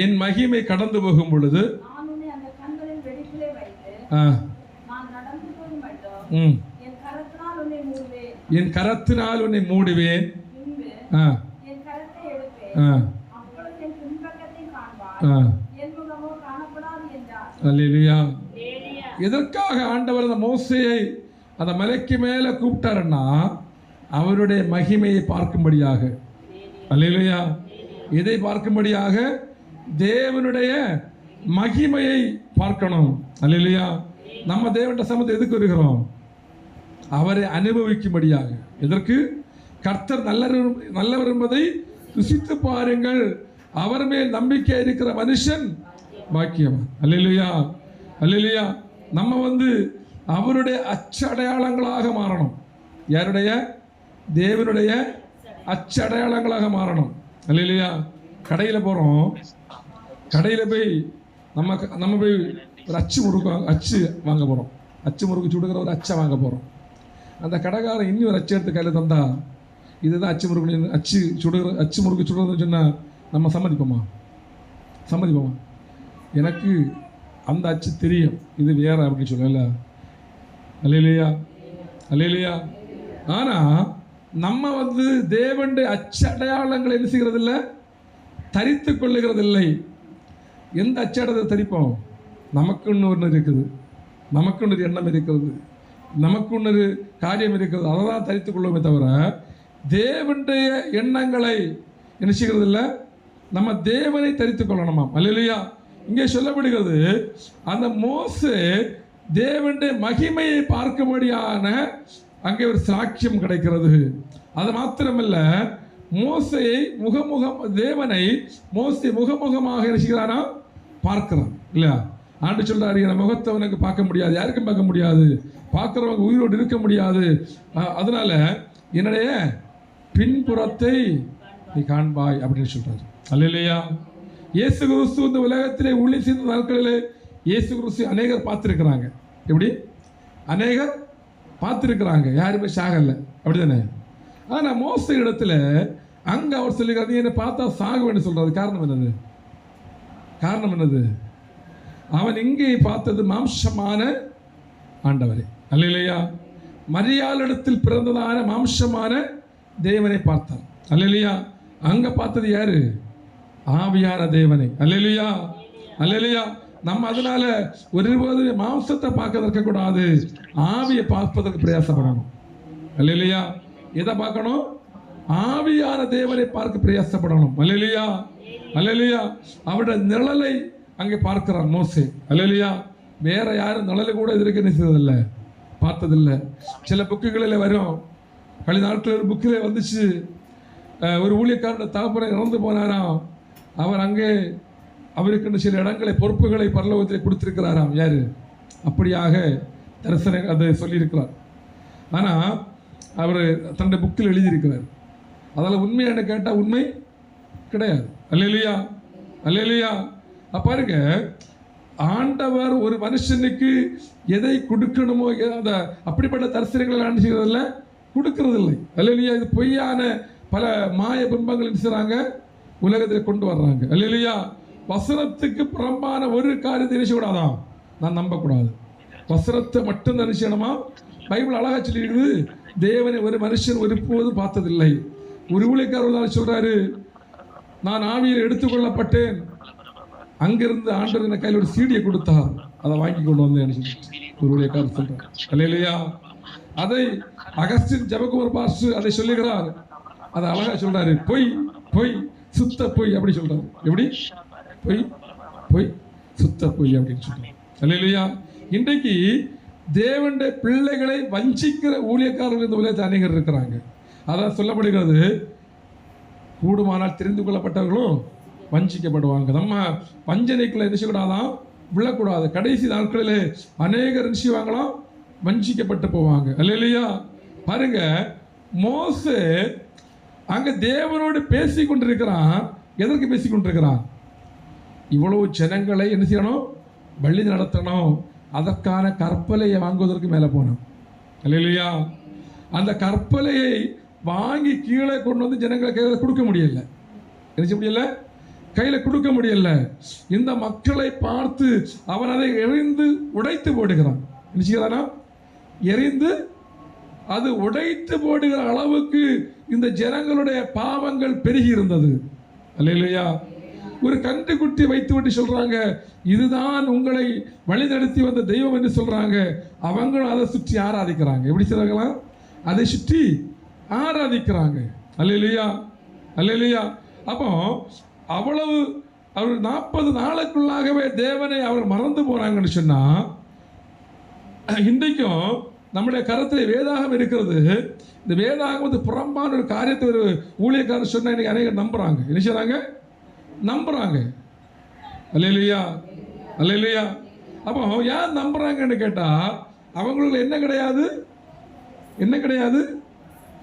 என் மகிமை கடந்து போகும் பொழுது என் கரத்தினால் உன்னை மூடுவேன். அல்லேலூயா. எதற்காக ஆண்டவர் அந்த மோசேயை அந்த மலைக்கு மேல கூப்பிட்டாருன்னா அவருடைய மகிமையை பார்க்கும்படியாக. அல்லேலூயா. எதை பார்க்கும்படியாக? தேவனுடைய மகிமையை பார்க்கணும். அல்லேலூயா. நம்ம தேவனுடைய சமூகத்தை எதுக்கு வருகிறோம்? அவரை அனுபவிக்கும்படியாக. எதற்கு? கர்த்தர் நல்லவர் என்பதை ருசித்து பாருங்கள், அவர் மேல் நம்பிக்கை இருக்கிற மனுஷன் பாக்கியவான். அல்லேலூயா. அல்லேலூயா. நம்ம அவருடைய அச்சடையாளங்களாக மாறணும். யாருடைய? தேவனுடைய அச்சடையாளங்களாக மாறணும். அல்லேலூயா. கடையில் போகிறோம், கடையில் போய் நம்ம போய் ஒரு அச்சு வாங்க போகிறோம். அச்சு முறுக்கு சுடுகிற ஒரு அச்சை வாங்க போகிறோம். அந்த கடைக்காரன் இன்னும் ஒரு அச்சு எடுத்து கையில் தந்தா இதுதான் அச்சு முறுக்கு, அச்சு முறுக்கு சுடுறதுன்னு சொன்னால் நம்ம சம்மதிப்போமா? எனக்கு அந்த அச்சு தெரியும், இது வேற அப்படின்னு சொல்லல. அல்லேலூயா. அல்லேலூயா. ஆனால் நம்ம தேவனுடைய அச்சு அடையாளங்களை என்ன செய்கிறது இல்லை, தரித்து கொள்ளுகிறதில்லை. எந்த அச்சடையாளத்தை தரிப்போம்? நமக்குன்னு ஒன்று இருக்குது, நமக்குன்னு ஒரு எண்ணம் இருக்கிறது, நமக்குன்னு ஒரு காரியம் இருக்கிறது, அதை தான் தரித்து கொள்ளுமே தவிர தேவனுடைய எண்ணங்களை என்ன செய்கிறது இல்லை. நம்ம தேவனை தரித்து கொள்ளணுமாம். அல்லேலூயா. இங்கே சொல்லப்படுகிறது அந்த மோசே தேவனுடைய மகிமையை பார்க்கும்படியான அங்கே ஒரு சாட்சியம் கிடைக்கிறது. அது மாத்திரமல்ல, மோசையை தேவனை மோசே முகமுகமாக நினைச்சுக்கிறானா பார்க்கிறான் இல்லையா? ஆண்டு சொல்றாரு, என் முகத்தை அவனுக்கு பார்க்க முடியாது, யாருக்கும் பார்க்க முடியாது, பார்க்குறவங்க உயிரோடு இருக்க முடியாது, அதனால என்னுடைய பின்புறத்தை நீ காண்பாய் அப்படின்னு சொல்றாரு. அல்லேலூயா. இயேசு கிறிஸ்து இந்த உலகத்திலே ஊழியம் செய்த நாட்களிலே இயேசு கிறிஸ்து அநேகர் பார்த்துருக்கிறாங்க. எப்படி? அநேகர் பார்த்துருக்கிறாங்க, யாருமே சாகலை, அப்படிதானே? ஆனால் மோசே இடத்துல அங்கே அவர் சொல்லுகிறார், என்னை பார்த்தா சாகுவேன்னு சொல்றாரு. காரணம் என்னது? அவன் இங்கே பார்த்தது மாம்சமான ஆண்டவரை. அல்லேலூயா. மரியாளிடத்தில் பிறந்ததான மாம்சமான தேவனை பார்த்தான். அல்லேலூயா. அங்க பார்த்தது யாரு? ஆவியான தேவனை. அல்லேலூயா. அல்லேலூயா. நம்ம அதனால ஒருபோது மாம்சத்தை பார்க்க இருக்கக்கூடாது, ஆவியை பார்ப்பதற்கு பிரயாசப்படணும். அல்லேலூயா. எதை பார்க்கணும்? ஆவியான தேவனை பார்க்க பிரயாசப்படணும். அல்லேலூயா. அல்லேலூயா. அவருடைய நிழலை அங்கே பார்க்கிறார் மோசே. அல்லேலூயா. வேற யாரும் நிழலை கூட இதற்கு நினைச்சதில்லை, பார்த்ததில்லை. சில புக்குகளில் வரும், கழிந்த நாட்கள் ஒரு புக்கில் வந்துச்சு, ஒரு ஊழியக்காரன தகப்பனை இறந்து போனாராம். அவர் அங்கே அவருக்கு சில இடங்களை பொறுப்புகளை பரலோகத்தில் கொடுத்திருக்கிறாராம். யாரு? அப்படியாக தரிசனம் அதை சொல்லியிருக்கிறார். ஆனால் அவர் தன்னுடைய புக்கில் எழுதியிருக்கிறார். அதில் உண்மையான கேட்டால் உண்மை கிடையாது. அல்லேலூயா. அல்லேலூயா. பாருங்க, ஆண்டவர் ஒரு மனுஷனுக்கு எதை கொடுக்கணுமோ அந்த அப்படிப்பட்ட தரிசனங்களை அனுப்பிக்கிறதில்ல, கொடுக்கறதில்லை. அல்லேலூயா. இது பொய்யான பல மாய பிம்பங்கள் என்ன செய்றாங்க, உலகத்தில் கொண்டு வர்றாங்க. அல்லேலூயா. வசனத்துக்கு புறம்பான ஒரு காரியத்தை நினைச்சக்கூடாதான், நான் நம்பக்கூடாது. வசனத்தை மட்டும் நினைச்சணுமா? பைபிள் அழகா சொல்லியிருக்குது, தேவனை ஒரு மனுஷன் ஒருபோதும் பார்த்ததில்லை. ஒரு ஊழியக்காரர் சொல்றாரு, நான் ஆவியில் எடுத்துக்கொள்ளப்பட்டேன், அங்கிருந்து ஆண்டவர் என் கையில் ஒரு சீடியை கொடுத்தார், அதை வாங்கி கொண்டு வந்தேன் ஒரு ஊழியக்காரர் சொல்றார். அல்லேலூயா. அதை அகஸ்டின் ஜெபகுமார் பாஸ்டர் அதை சொல்லுகிறார், அதை அழகா சொல்றாரு, பொய் பொய் சுத்த பொய் அப்படி சொல்றாரு. எப்படி? பொய் பொய் சுத்த பொய் அப்படின்னு சொல்றாரு. அல்லேலூயா. இன்றைக்கு தேவனுடைய பிள்ளைகளை வஞ்சிக்கிற ஊழியக்காரர்கள் இந்த உலகத்தில் அநேகர் இருக்கிறாங்க. அதான் சொல்லப்படுகிறது, கூடுமானால் தெரிந்து கொள்ளப்பட்டவர்களும் வஞ்சிக்கப்படுவாங்க. நம்ம வஞ்சனைக்குள்ள என்ன செய்யக்கூடாதான், விழக்கூடாது. கடைசி நாட்களிலே அநேகர் என்ன செய்வாங்களாம், வஞ்சிக்கப்பட்டு போவாங்க. அல்லேலூயா. பாருங்க, மோசே அங்க தேவனோடு பேசி கொண்டிருக்கிறான். எதற்கு பேசி கொண்டிருக்கிறான்? இவ்வளவு ஜனங்களை என்ன செய்யணும், வழி நடத்தணும், அதற்கான கற்பலையை வாங்குவதற்கு மேலே போனோம். அல்லேலூயா. அந்த கற்பலையை வாங்கி கீழே கொண்டு வந்து ஜனங்களை கையில் கொடுக்க முடியல. என்ன முடியல? கையில் கொடுக்க முடியல. இந்த மக்களை பார்த்து அவன் அதை எறிந்து உடைத்து போடுகிறான். என்ன செய்யறானா? எறிந்து அது உடைத்து போடுகிற அளவுக்கு இந்த ஜனங்களுடைய பாவங்கள் பெருகி இருந்தது. அல்லேலூயா. ஒரு கன்றுக்குட்டி வைத்து விட்டு சொல்றாங்க, இதுதான் உங்களை வழிநடத்தி வந்த தெய்வம் என்று சொல்றாங்க. அவங்களும் அதை சுற்றி ஆராதிக்கிறாங்க. எப்படி சொல்றாங்களா? அதை சுற்றி ஆராதிக்கிறாங்க. அல்லேலூயா, அல்லேலூயா. அப்போ அவ்வளவு அவர் 40 நாளுக்குள்ளாகவே தேவனை அவர் மறந்து போனாங்கன்னு சொன்னா, இன்றைக்கும் நம்முடைய கருத்தில் வேதாகம் இருக்கிறது. இந்த வேதாகம் வந்து புறம்பான ஒரு காரியத்தை ஒரு ஊழியக்காரர் சொன்னா இன்னைக்கு அநேகர் நம்புறாங்க. என்ன செய்றாங்க? நம்புறாங்க. அல்லேலூயா, அல்லேலூயா. அப்போ யார் நம்புறாங்கன்னு கேட்டா, அவங்களுக்கு என்ன கிடையாது? என்ன கிடையாது?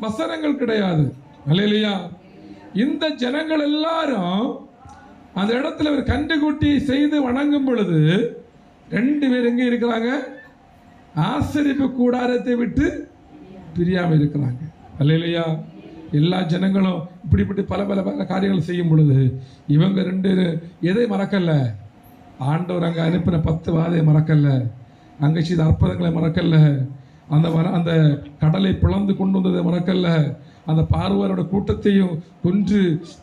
வசனங்கள் கிடையாது. அல்லேலூயா. இந்த ஜனங்கள் எல்லாரும் அந்த இடத்துல ஒரு கன்றுக்குட்டி செய்து வணங்கும் பொழுது 2 பேர் எங்கே இருக்கிறாங்க? ஆசரிப்பு கூடாரத்தை விட்டு பிரியாமல் இருக்கிறாங்க. அல்லேலூயா. எல்லா ஜனங்களும் இப்படிப்பட்ட பல பல பல காரியங்கள் செய்யும் பொழுது இவங்க 2 எதை மறக்கல? ஆண்டவர் அங்கே அனுப்பின 10 வாதையை மறக்கல, அங்கே செய்த அற்புதங்களை மறக்கல, அந்த கடலை பிளந்து கொண்டு வந்ததை மறக்கல, அந்த பார்வோரோட கூட்டத்தையும் கொன்று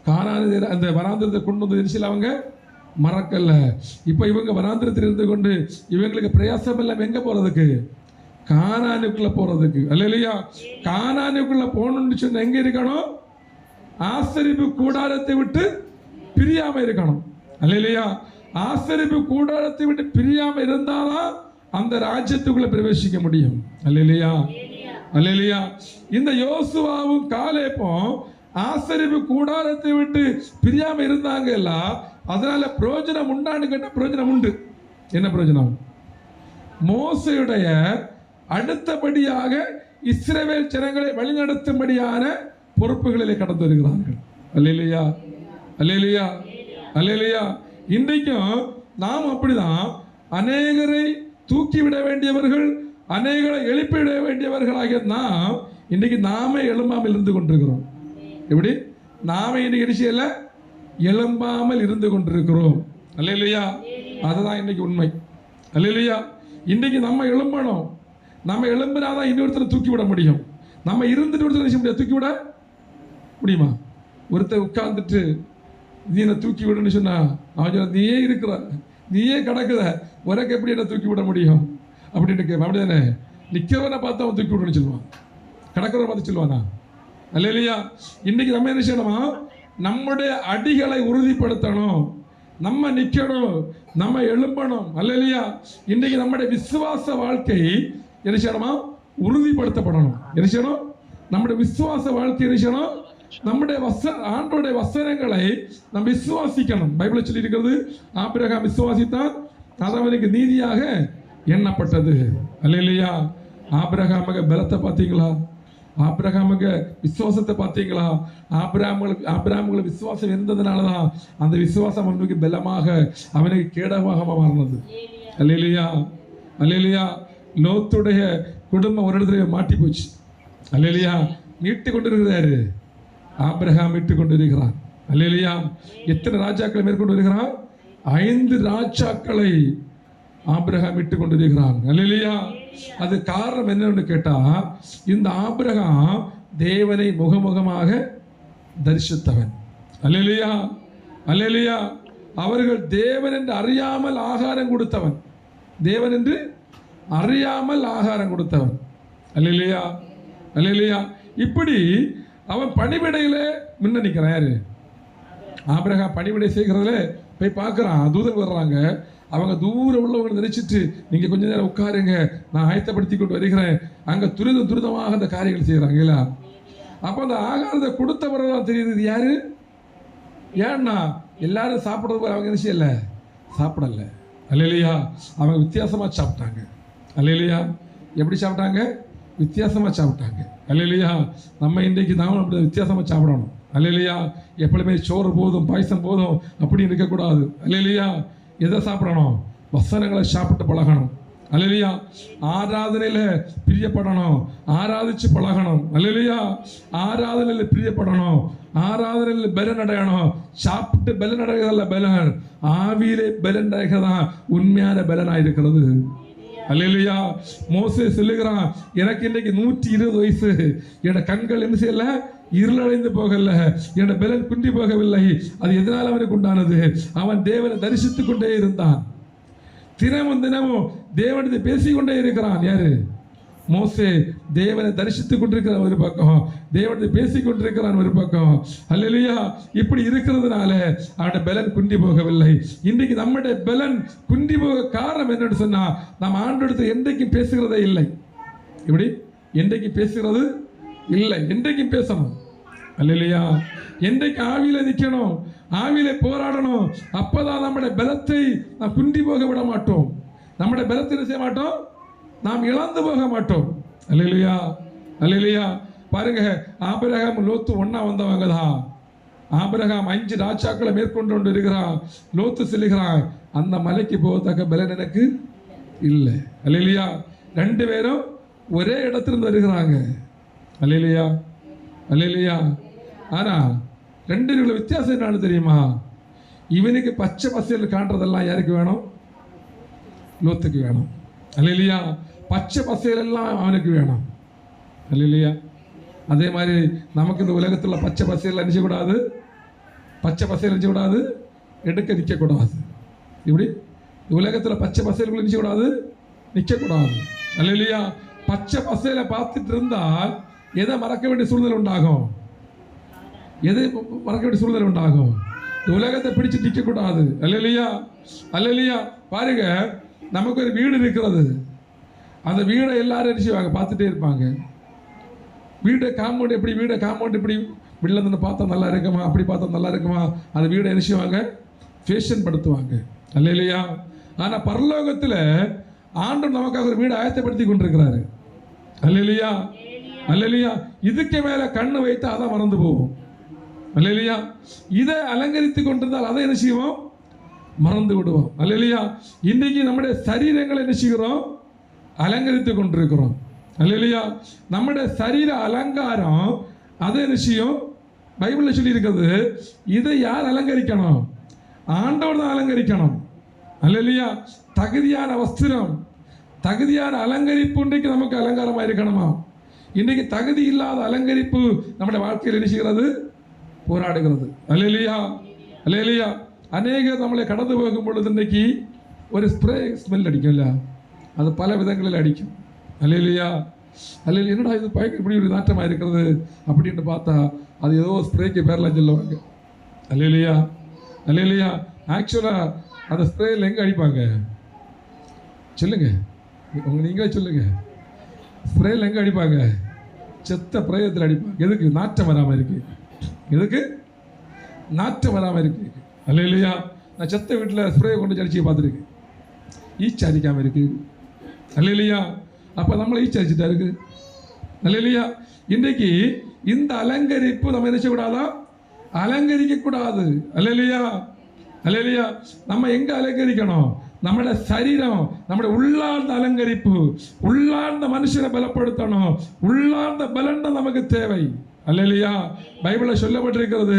கானான அந்த வனாந்திரத்தை கொண்டு வந்தது அவங்க மறக்கல. இப்போ இவங்க வனாந்திரத்தில் இருந்து கொண்டு இவங்களுக்கு பிரயாசம் எல்லாம் எங்கே போகிறதுக்கு? கானானுக்குள்ள போகிறதுக்கு. அல்லேலூயா. கானானுக்குள்ள போகணும்னு சொன்ன எங்கே இருக்கணும்? ஆசரிப்பு கூடாரத்தை விட்டு பிரியாம இருக்கணும். அல்லேலூயா. ஆசரிப்பு கூடாரத்தை விட்டு பிரியாம இருந்தாதான் அந்த ராஜ்யத்துக்குள்ள பிரவேசிக்க முடியும். அல்லேலூயா, அல்லேலூயா. இந்த யோசுவாவும் காலேப்பும் ஆசரிப்பு கூடாரத்தை விட்டு பிரியாம இருந்தாங்க. அதனால பிரயோஜனம் உண்டான்னு கேட்ட பிரயோஜனம் உண்டு. என்ன பிரயோஜனம்? மோசையுடைய அடுத்தபடியாக இஸ்ரவேல் ஜனங்களை வழிநடத்தும்படியான பொறுப்புகளிலே கடந்து வருகிறார்கள். அல்லேலூயா, அல்லேலூயா, அல்லேலூயா. இன்றைக்கும் நாம் அப்படிதான் அநேகரை தூக்கிவிட வேண்டியவர்கள், அநேகரை எழுப்பிவிட வேண்டியவர்களாக நாம் இன்றைக்கு நாமே எழும்பாமல் இருந்து கொண்டிருக்கிறோம். எப்படி? நாமே இன்னைக்கு என்ன செய்யல? எழும்பாமல் இருந்து கொண்டிருக்கிறோம். அல்லேலூயா. அதுதான் இன்னைக்கு உண்மை. அல்லேலூயா. இன்னைக்கு நம்ம எழும்பணும். நம்ம எழும்பினாதான் இன்னொருத்தரை தூக்கி விட முடியும். நம்ம இருந்துட்டு ஒருத்தர் தூக்கி விட முடியுமா? ஒருத்தர் உட்கார்ந்துட்டு நீ என்ன தூக்கி விடுன்னு சொன்னா அவன் சொல்ல, நீயே இருக்கிற, நீயே கிடக்குற, உனக்கு எப்படி என்ன தூக்கி விட முடியும் அப்படின்னு கேட்பேன். அப்படிதானே? நிற்கிறவனை பார்த்து அவன் தூக்கி விடுன்னு சொல்லுவான், கிடக்கிறவனை பார்த்து சொல்லுவானா? அல்லேலூயா. இன்னைக்கு நம்ம என்ன செய்யணுமா? நம்முடைய அடிகளை உறுதிப்படுத்தணும். நம்ம நிற்கணும், நம்ம எழும்பணும். அல்லேலூயா. இன்னைக்கு நம்முடைய விசுவாச வாழ்க்கை என்ன செய்யணுமா? உறுதிப்படுத்தப்படணும். என்ன செய்யணும்? நம்முடைய விசுவாச வாழ்க்கை என்ன செய்யணும்? நம்முடைய ஆண்டோடைய வசனங்களை நாம் விசுவாசிக்கணும். பைபிள் சொல்லி இருக்கிறது, ஆபிரகாம் விசுவாசித்தான், அது அவனுக்கு நீதியாக எண்ணப்பட்டது. அல்லேலூயா. ஆபிரகாமுக்கு பலத்தை பார்த்தீங்களா? ஆபிரகாமுக்கு விசுவாசத்தை பார்த்தீங்களா? ஆபிரகாமுக்கு விசுவாசம் இருந்ததுனாலதான் அந்த விசுவாசம் அவனுக்கு பலமாக அவனுக்கு கேடமாக மாறினது. அல்லேலூயா, அல்லேலூயா. லோத்துடைய குடும்பம் ஒரு இடத்துல மாட்டி போச்சு. அல்லேலூயா. மீட்டு கொண்டிருக்கிறாரு ஆபிரகாம், மீட்டு கொண்டிருக்கிறான். அல்லேலூயா. எத்தனை ராஜாக்களை மேற்கொண்டு வருகிறான்? 5 ராஜாக்களை ஆபிரகாம் மீட்டு கொண்டிருக்கிறான். அல்லேலூயா. அது காரணம் என்னன்னு கேட்டா, இந்த ஆபிரகாம் தேவனை முகமுகமாக தரிசித்தவன். அல்லேலூயா, அல்லேலூயா. அவர்கள் தேவன் என்று அறியாமல் ஆகாரம் கொடுத்தவன். தேவன் என்று அறியாமல் ஆகாரம் கொடுத்தவன். அல்லேலூயா, அல்லேலூயா. இப்படி அவன் பணிவிடையில முன்ன நிற்கிறான். யாரு? ஆபிரகாம் பணிவிடை செய்கிறதுல போய் பார்க்குறான். தூதர் வர்றாங்க. அவங்க தூரம் உள்ளவங்க நினைச்சிட்டு நீங்க கொஞ்ச நேரம் உட்காருங்க, நான் ஆயத்தப்படுத்தி கொண்டு வருகிறேன். அங்க துரிதமாக அந்த காரியங்கள் செய்யறாங்க இல்ல. அப்ப அந்த ஆகாரத்தை கொடுத்தவரெல்லாம் தெரியுது இது யாரு. ஏன்னா எல்லாரும் சாப்பிடுறது போல அவங்க என்ன செய்யல? சாப்பிடல. அல்லேலூயா. அவங்க வித்தியாசமா சாப்பிட்டாங்க. அல்லேலூயா. எப்படி சாப்பிட்டாங்க? வித்தியாசமா சாப்பிட்டாங்க. அல்லேலூயா. நம்ம இன்றைக்கு நாம அப்படி வித்தியாசமா சாப்பிடணும். அல்லேலூயா. எப்பவுமே சோறு போதும், பாயசம் போதும் அப்படின்னு இருக்கக்கூடாது. அல்லேலூயா. எதை சாப்பிடணும்? வசனங்களை சாப்பிட்டு பழகணும். அல்லேலூயா. ஆராதனையில பிரியப்படணும், ஆராதிச்சு பழகணும். அல்லேலூயா. ஆராதனையில பிரியப்படணும், ஆராதனையில் பலன் அடையணும். சாப்பிட்டு பலன் அடைகிறதல்ல பலன், ஆவியிலே பலன் அடைகிறதான் உண்மையான பலனாக இருக்கிறது. அல்லேலூயா. மோசே சொல்லுகிறான், எனக்கு இன்னைக்கு 120 வயசு, என்னோட கண்கள் என்ன செய்யல, இருளடைந்து போகல, என்னோட பலன் குன்றி போகவில்லை. அது எதனால் அவனுக்கு உண்டானது? அவன் தேவனை தரிசித்துக் கொண்டே இருந்தான். தினமும் தினமும் தேவனை பேசிக்கொண்டே இருக்கிறான். யாரு? மோசே. தேவனை தரிசித்துக் கொண்டிருக்கிறான் ஒரு பக்கம், தேவனை பேசிக் கொண்டிருக்கிறான் ஒரு பக்கம். அல்லேலூயா. இப்படி இருக்கிறதுனால அவனுடைய பலன் குன்றி போகவில்லை. இன்றைக்கு நம்முடைய பலன் குன்றி போக காரணம் என்னன்னு சொன்னா, நம்ம ஆண்டவரிடத்தில் என்றைக்கும் பேசுகிறதே இல்லை. இப்படி என்றைக்கும் பேசுகிறது இல்லை, என்றைக்கும் பேசணும். அல்லேலூயா. என்றைக்கு ஆவியில நிற்கணும், ஆவியில போராடணும். அப்பதான் நம்முடைய பலத்தை நாம் குன்றி போக விட மாட்டோம், நம்முடைய பலத்தை செய்ய மாட்டோம், நாம் இழந்து போக மாட்டோம். அல்லேலூயா. அல்லேலூயா. பாருங்க, ஆபிரகாம் லோத்து ஒண்ணா வந்தவங்க தான். ஆபிரகாம் 5 ராஜாக்களை மேற்கொண்டு இருக்கிறான். லோத்து சொல்லுகிறான், அந்த மலைக்கு போகத்தக்க பலன் எனக்கு இல்லை. அல்லேலூயா. 2 பேரும் ஒரே இடத்திலிருந்து வருகிறாங்க. அல்லேலூயா. அல்லேலூயா. ஆனா 2 பேருக்குள்ள வித்தியாசம் என்னன்னு தெரியுமா? இவனுக்கு பச்சை பசையில் காண்றதெல்லாம் யாருக்கு வேணும்? லோத்துக்கு வேணும். அல்லேலூயா. பச்சை பசையில் எல்லாம் அவனுக்கு வேணும். அல்லேலூயா. அதே மாதிரி நமக்கு இந்த உலகத்தில் பச்சை பசையில் நினைச்சக்கூடாது, பச்சை பசையில் நினைச்சக்கூடாது, எடுக்க நிற்கக்கூடாது. இப்படி உலகத்தில் பச்சை பசையில் நினைச்சக்கூடாது, நிற்கக்கூடாது. அல்லேலூயா. பச்சை பசையில பார்த்துட்டு இருந்தால் எதை மறக்க வேண்டிய சூழ்நிலை உண்டாகும்? எதை மறக்க வேண்டிய சூழ்நிலை உண்டாகும்? உலகத்தை பிடிச்சு நிற்கக்கூடாது. அல்லேலூயா. அல்லேலூயா. பாருங்க, நமக்கு ஒரு வீடு இருக்கிறது. அந்த வீடை எல்லாரும் என்ன செய்வாங்க? பார்த்துட்டே இருப்பாங்க. வீடை காம்பவுண்ட் எப்படி, வீடை காம்பவுண்ட் எப்படி வெளில பார்த்தா நல்லா இருக்குமா, அப்படி பார்த்தா நல்லா இருக்குமா, அந்த வீடை என்ன செய்வாங்க? ஃபேஷன் படுத்துவாங்க. அல்லேலூயா. ஆனா பரலோகத்தில் ஆண்டவர் நமக்காக ஒரு வீடை ஆயத்தப்படுத்தி கொண்டிருக்கிறாரு. அல்லேலூயா. அல்லேலூயா. இதுக்கு மேல கண்ணு வைத்து அதை மறந்து போவோம். அல்லேலூயா. இதை அலங்கரித்து கொண்டிருந்தால் அதை என்ன செய்வோம்? மறந்து விடுவோம். அல்லேலூயா. இன்னைக்கு நம்முடைய சரீரங்களை என்ன செய்கிறோம்? அலங்கரித்து கொண்டிருக்கிறோம். அல்லேலூயா. நம்முடைய சரீர அலங்காரம் அதை என்ன செய்யும்? பைபிளில் சொல்லி இருக்கிறது. இதை யார் அலங்கரிக்கணும்? ஆண்டவர் தான் அலங்கரிக்கணும். அல்லேலூயா. தகுதியான வஸ்திரம், தகுதியான அலங்கரிப்பு இன்றைக்கு நமக்கு அலங்காரமாக இருக்கணுமா? இன்றைக்கு தகுதி இல்லாத அலங்கரிப்பு நம்முடைய வாழ்க்கையில் என்ன செய்கிறது? போராடுகிறது. அல்லேலூயா. அல்லேலூயா. அநேகர் நம்மளை கடந்து போகும் பொழுது இன்றைக்கு ஒரு ஸ்ப்ரே ஸ்மெல் அடிக்கும் இல்லையா? அது பல விதங்களில் அடிக்கும். அல்லேலூயா. அல்லேலூயா. என்னடா இது பயங்கர இப்படி ஒரு நாட்டமாக இருக்கிறது அப்படின்னு பார்த்தா அது ஏதோ ஸ்ப்ரேக்கு பேரெலாம் சொல்லுவாங்க. அல்லேலூயா. அல்லேலூயா. ஆக்சுவலாக அந்த ஸ்ப்ரேயில் எங்கே அடிப்பாங்க சொல்லுங்க? நீங்களே சொல்லுங்க. ஸ்ப்ரேயில் எங்கே அடிப்பாங்க? செத்த பிரயோகத்தில் அடிப்பாங்க. எதுக்கு? நாற்றம் வராமல் இருக்கு. எதுக்கு? நாற்றம் வராமல் இருக்கு. அல்லேலூயா. நான் செத்த வீட்டில் ஸ்ப்ரே கொண்டு அடிச்சு பார்த்துருக்கேன், ஈச்ச அடிக்காமல் இருக்கு. அல்லேலூயா. அப்போ நம்மளை ஈச்ச அடிச்சுட்டா இருக்கு. அல்லேலூயா. இன்றைக்கு இந்த அலங்கரிப்பு நம்ம என்ன செய்யக்கூடாதா? அலங்கரிக்க கூடாது. அல்லேலூயா. அல்லேலூயா. நம்ம எங்க அலங்கரிக்கணும்? நம்முடைய சரீரம், நம்முடைய உள்ளார்ந்த அலங்கரிப்பு, உள்ளார்ந்த மனுஷனை பலப்படுத்தணும். உள்ளார்ந்த பலன் தான் நமக்கு தேவை. அல்லேலூயா. பைபிளில் சொல்லப்பட்டிருக்கிறது,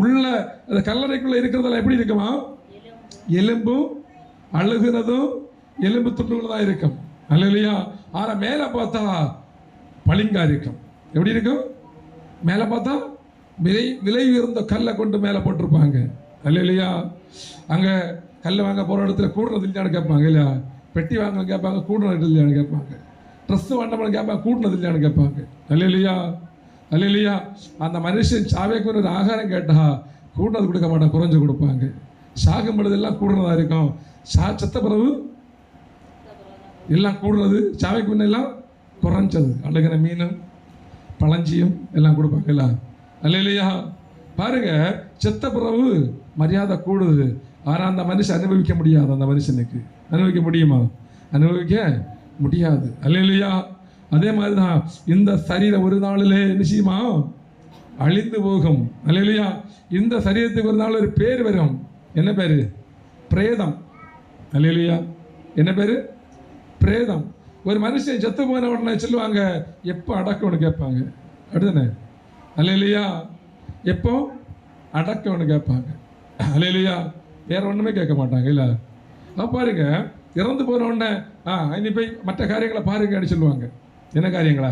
உள்ள அந்த கல்லறைக்குள்ள இருக்கிறதெல்லாம் எப்படி இருக்குமா? எலும்பும் அழுகிறதும் எலும்பு துண்டுகள் தான் இருக்கும். அல்லேலூயா. ஆனால் மேலே பார்த்தா பளிங்கா இருக்கும். எப்படி இருக்கும்? மேலே பார்த்தா விலை உயர்ந்த கல்லை கொண்டு மேலே போட்டிருப்பாங்க. அல்லேலூயா. அங்கே கல் வாங்க போகிற இடத்துல கூடுறது இல்லையான்னு கேட்பாங்க இல்லையா? பெட்டி வாங்க கேட்பாங்க, கூடுறது இல்லையான்னு கேட்பாங்க. ட்ரெஸ்ஸு வாண்டவங்க கேட்பாங்க, கூடுறது இல்லையான்னு கேட்பாங்க. அல்லேலூயா. அல்லேலூயா. அந்த மனுஷன் சாவைக்கு ஒரு ஆகாரம் கேட்டா கூடுறது கொடுக்க மாட்டான், குறைஞ்சு கொடுப்பாங்க. சாகும் பொழுதெல்லாம் கூடுறதா இருக்கும். செத்த பிறகு எல்லாம் கூடுறது, சாவைக்கு முன்னெல்லாம் குறைஞ்சது. அழுகிற மீனும் பழஞ்சியும் எல்லாம் கொடுப்பாங்க இல்ல? அல்லேலூயா. பாருங்க, செத்த பிறகு மரியாதை கூடுது. ஆனால் அந்த மனுஷன் அனுபவிக்க முடியாது. அந்த மனுஷனுக்கு அனுபவிக்க முடியுமா? அனுபவிக்க முடியாது. அல்லேலூயா. அதே மாதிரி தான் இந்த சரீரம் ஒரு நாளிலே நிச்சயமா அழிந்து போகும். அல்லேலூயா. இந்த சரீரத்துக்கு ஒரு நாள் ஒரு பேர் வரும். என்ன பேரு? பிரேதம். அல்லேலூயா. என்ன பேரு? பிரேதம். ஒரு மனுஷன் செத்து போன உடனே சொல்லுவாங்க, எப்போ அடக்கம்னு கேட்பாங்க. அப்படிதானே? அல்லேலூயா. எப்போ அடக்கம்னு கேட்பாங்க. அல்லேலூயா. வேற ஒன்றுமே கேட்க மாட்டாங்க. இல்லை பாருங்க, இறந்து போன உடனே இனி போய் மற்ற காரியங்களை பாருங்கன்னு சொல்லுவாங்க. என்ன காரியங்களா?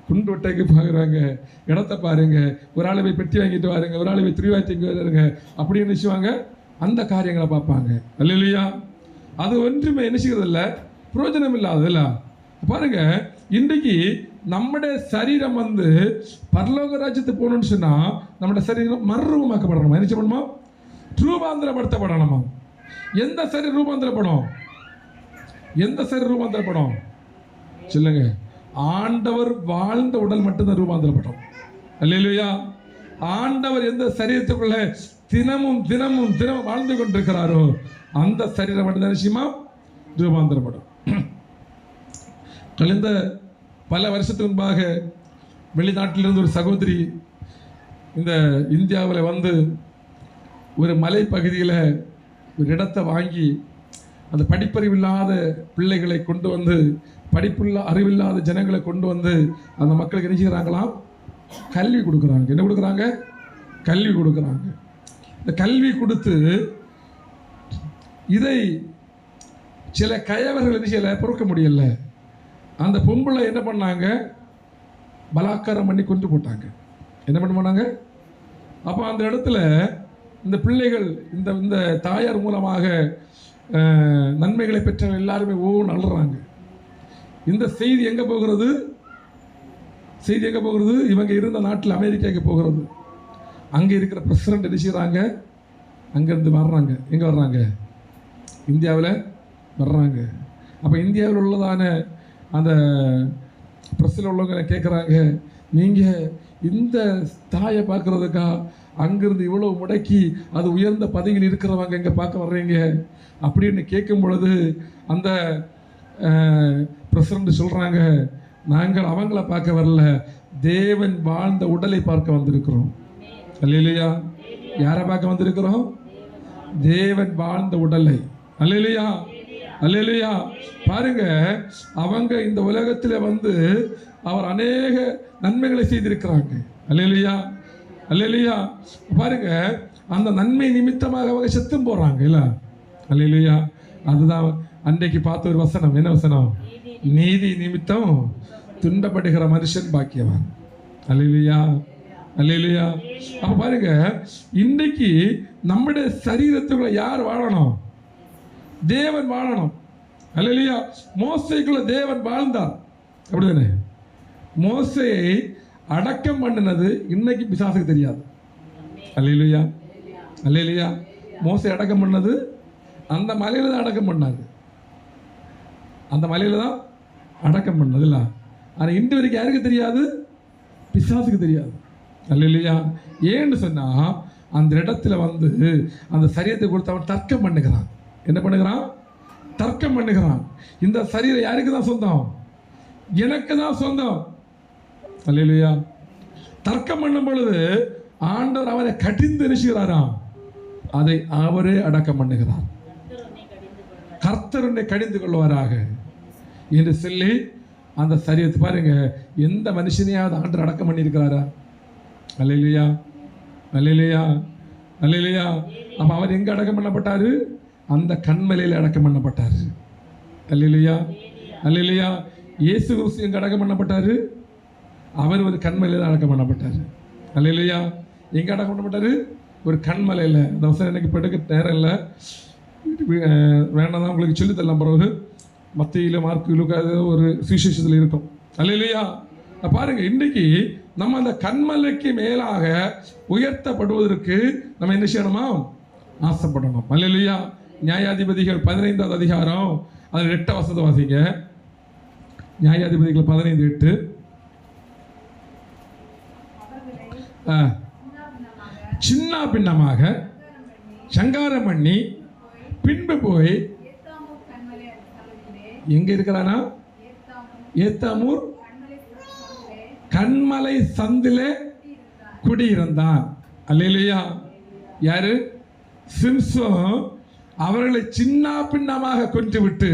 குண்டு ஒட்டைக்கு பார்க்குறாங்க, இடத்த பாருங்க, ஒரு ஆளை போய் பெட்டி வாங்கிட்டு வாருங்க, ஒரு ஆளை போய் துணிவாய்க்கு வருங்க அப்படின்னு நினைச்சுவாங்க. அந்த காரியங்களை பார்ப்பாங்க. அல்லேலூயா. அது ஒன்றுமே என்ன செய்யறதில்ல, பிரயோஜனம் இல்லாததில்ல. பாருங்க, இன்றைக்கு நம்முடைய சரீரம் பரலோக ராஜ்யத்துக்கு போகணும்னு சொன்னா நம்முடைய சரீரம் மறுரூபமாக்கப்படணுமா? என்ன பண்ணணுமா? ரூபாந்திரப்படுத்தப்படணுமா? எந்த சரீரம் ரூபாந்திரப்படும்? எந்த சரீரம் ரூபாந்திரப்படும் சொல்லுங்க? ஆண்டவர் வாழ்ந்த உடல் மட்டும்தான் ரூபாந்திரப்படும். அல்லேலூயா. ஆண்டவர் எந்த சரீரத்துக்குள்ள தினமும் தினமும் தினமும் வாழ்ந்து கொண்டிருக்கிறாரோ அந்த சரீரம் மட்டும்தான் நிச்சயமா ரூபாந்திரப்படும். கழிந்த பல வருஷத்துக்கு முன்பாக வெளிநாட்டிலிருந்து ஒரு சகோதரி இந்த இந்தியாவில் ஒரு மலை பகுதியில் ஒரு இடத்தை வாங்கி அந்த படிப்பறிவில்லாத பிள்ளைகளை கொண்டு அறிவில்லாத ஜனங்களை கொண்டு அந்த மக்களுக்கு என்ன செய்கிறாங்களாம்? கல்வி கொடுக்குறாங்க. என்ன கொடுக்குறாங்க? கல்வி கொடுக்குறாங்க. இந்த கல்வி கொடுத்து இதை சில கயவர்கள் என்ன செய்யலை, பொறுக்க முடியல. அந்த பொம்பளை என்ன பண்ணாங்க? பலாத்காரம் பண்ணி கொண்டு போட்டாங்க. என்ன பண்ணாங்க? அப்போ அந்த இடத்துல இந்த பிள்ளைகள் இந்த தாயார் மூலமாக நன்மைகளை பெற்ற எல்லாருமே அழுறாங்க. இந்த செய்தி எங்கே போகிறது? இவங்க இருந்த நாட்டில் அமெரிக்காவுக்கு போகிறது. அங்கே இருக்கிற பிரசிடண்ட் என்ன செய்கிறாங்க? அங்கேருந்து வர்றாங்க. எங்கே வர்றாங்க? இந்தியாவில் வர்றாங்க. அப்போ இந்தியாவில் உள்ளதான அந்த பிரஸில் உள்ளவங்க கேட்குறாங்க, நீங்கள் இந்த தாயை பார்க்குறதுக்கா அங்கேருந்து இவ்வளோ முடக்கி அது உயர்ந்த பதவியில் இருக்கிறவங்க இங்கே பார்க்க வர்றீங்க அப்படின்னு கேட்கும் பொழுது அந்த பிரசிடண்ட் சொல்கிறாங்க, நாங்கள் அவங்கள பார்க்க வரல, தேவன் வாழ்ந்த உடலை பார்க்க வந்திருக்கிறோம். அல்லேலூயா. யாரை பார்க்க வந்திருக்கிறோம்? தேவன் வாழ்ந்த உடலை. அல்லேலூயா. அல்லேலூயா. பாருங்க, அவங்க இந்த உலகத்தில் அவர் அநேக நன்மைகளை செய்திருக்கிறாங்க. அல்லேலூயா. அல்லேலூயா. பாருங்க, அந்த நன்மை நிமித்தமாக அவங்க செத்தும் போறாங்க. இல்ல? அல்லேலூயா. அதுதான் அன்றைக்கு பார்த்த ஒரு வசனம். என்ன வசனம்? நீதி நிமித்தம் துண்டப்படுகிற மனுஷன் பாக்கியவான். அல்லேலூயா. அல்லேலூயா. அப்ப பாருங்க, இன்றைக்கு நம்முடைய சரீரத்துக்குள்ள யார் வாழணும்? தேவன் வாழணும். அல்லேலூயா. மோசேக்குள்ள தேவன் வாழ்ந்தார். அப்படிதானே? மோசேயை அடக்கம் பண்ணினது இன்னைக்கு பிசாசுக்கு தெரியாது. அல்லேலூயா. அல்லேலூயா. மோசே அடக்கம் பண்ணது அந்த மலையில தான் அடக்கம் பண்ணாது. அந்த மலையில தான் அடக்கம் பண்ணது. இல்லை? ஆனால் இன்று வரைக்கும் யாருக்கு தெரியாது? பிசாசுக்கு தெரியாது. அல்லேலூயா. ஏன்னு சொன்னா அந்த இடத்துல அந்த சரீரத்தை கொடுத்து அவன் தர்க்கம் பண்ணுகிறான். என்ன பண்ணுகிறான்? தர்க்கம் பண்ணுகிறான். இந்த சரீரம் யாருக்கு தான் சொந்தம்? எனக்கு தான் சொந்தம். அல்லேலூயா. தர்க்கம் பண்ணும் பொழுது ஆண்டவர் அவரை கடிந்து நினைச்சுகிறாராம். அதை அவரே அடக்கம் பண்ணுகிறார். கர்த்தர் உன்னை கடிந்து கொள்வாராக என்று சொல்லி அந்த சரீரத்தை பாருங்க, எந்த மனுஷனையாவது ஆண்டவர் அடக்கம் பண்ணியிருக்கிறாரா? அல்லேலூயா. அல்லேலூயா. அல்லேலூயா. அப்ப அவர் எங்க அடக்கம் பண்ணப்பட்டாரு? அந்த கண்மலையில் அடக்கம் பண்ணப்பட்டாரு. அல்லேலூயா. அல்லேலூயா. இயேசு கிறிஸ்து எங்க அடக்கம் பண்ணப்பட்டாரு? அவர் ஒரு கண்மலையில் அடக்கம் பண்ணப்பட்டாரு. அல்லேலூயா. எங்க அடக்கம் பண்ணப்பட்டாரு? ஒரு கண்மலையில். அந்த அவசரம் எனக்கு படுக்க நேரம் இல்லை, வேண்டாம் தான் உங்களுக்கு சொல்லித்தரலாம். பிறகு மத்தியில மார்க்கு ஒரு சுவிசேஷத்தில் இருக்கும். அல்லேலூயா. பாருங்க, இன்றைக்கு நம்ம அந்த கண்மலைக்கு மேலாக உயர்த்தப்படுவதற்கு நம்ம என்ன செய்யணுமா? ஆசைப்படணும். அல்லேலூயா. நியாயாதிபதிகள் 15வது அதிகாரம் அதில் 8 வசனத்தை வாசிங்க. நியாயாதிபதிகள் 15:8. சின்ன பின்னமாக சங்காரம் பண்ணி பின்பு போய் எங்க இருக்கிறானா? ஏத்தாமூர் கண்மலை சந்திலே குடியிருந்தான். அல்லேலூயா. யாரு? சிம்சோன் அவர்களை சின்ன பின்னமாக கொன்று விட்டு,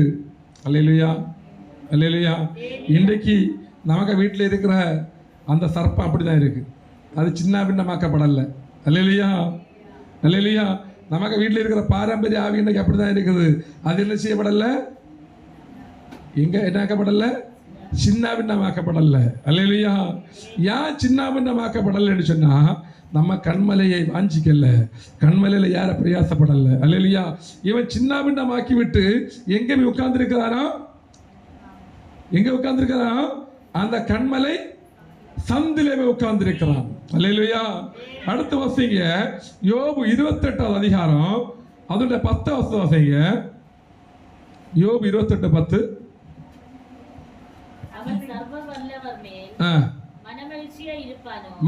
அல்லேலூயா, அல்லேலூயா. இன்றைக்கு நமக்கு வீட்டில் இருக்கிற அந்த சர்ப்பம் அப்படி தான் இருக்கு, அது சின்ன பின்னமாக்கப்படலை. அல்லேலூயா, அல்லேலூயா. நமக்கு வீட்டில் இருக்கிற பாரம்பரிய ஆவி இன்றைக்கு அப்படி தான் இருக்குது, அது என்ன செய்யப்படலை, எங்க என்னாக்கப்படலை, சின்ன பின்னமாக்கப்படலை. அல்லேலூயா. ஏன் சின்ன பின்னமாக்கப்படலைன்னு சொன்னா, நம்ம கண்மலையை வாஞ்சிக்கல, கண்மலையில யார பிரயாசப்படல. அல்லேலூயா. இவன் சின்ன பின்னமாக்கி விட்டு எங்க போய் உட்கார்ந்துருக்கிறானோ, எங்க உட்கார்ந்துருக்கிறானோ அந்த கண்மலை சந்திலே போய் உட்கார்ந்துருக்கிறான். அல்லேலூயா. அடுத்து வாசிங்க யோபு 28வது அதிகாரம் அதோட 10வது வாசிங்க. யோபு 28:10.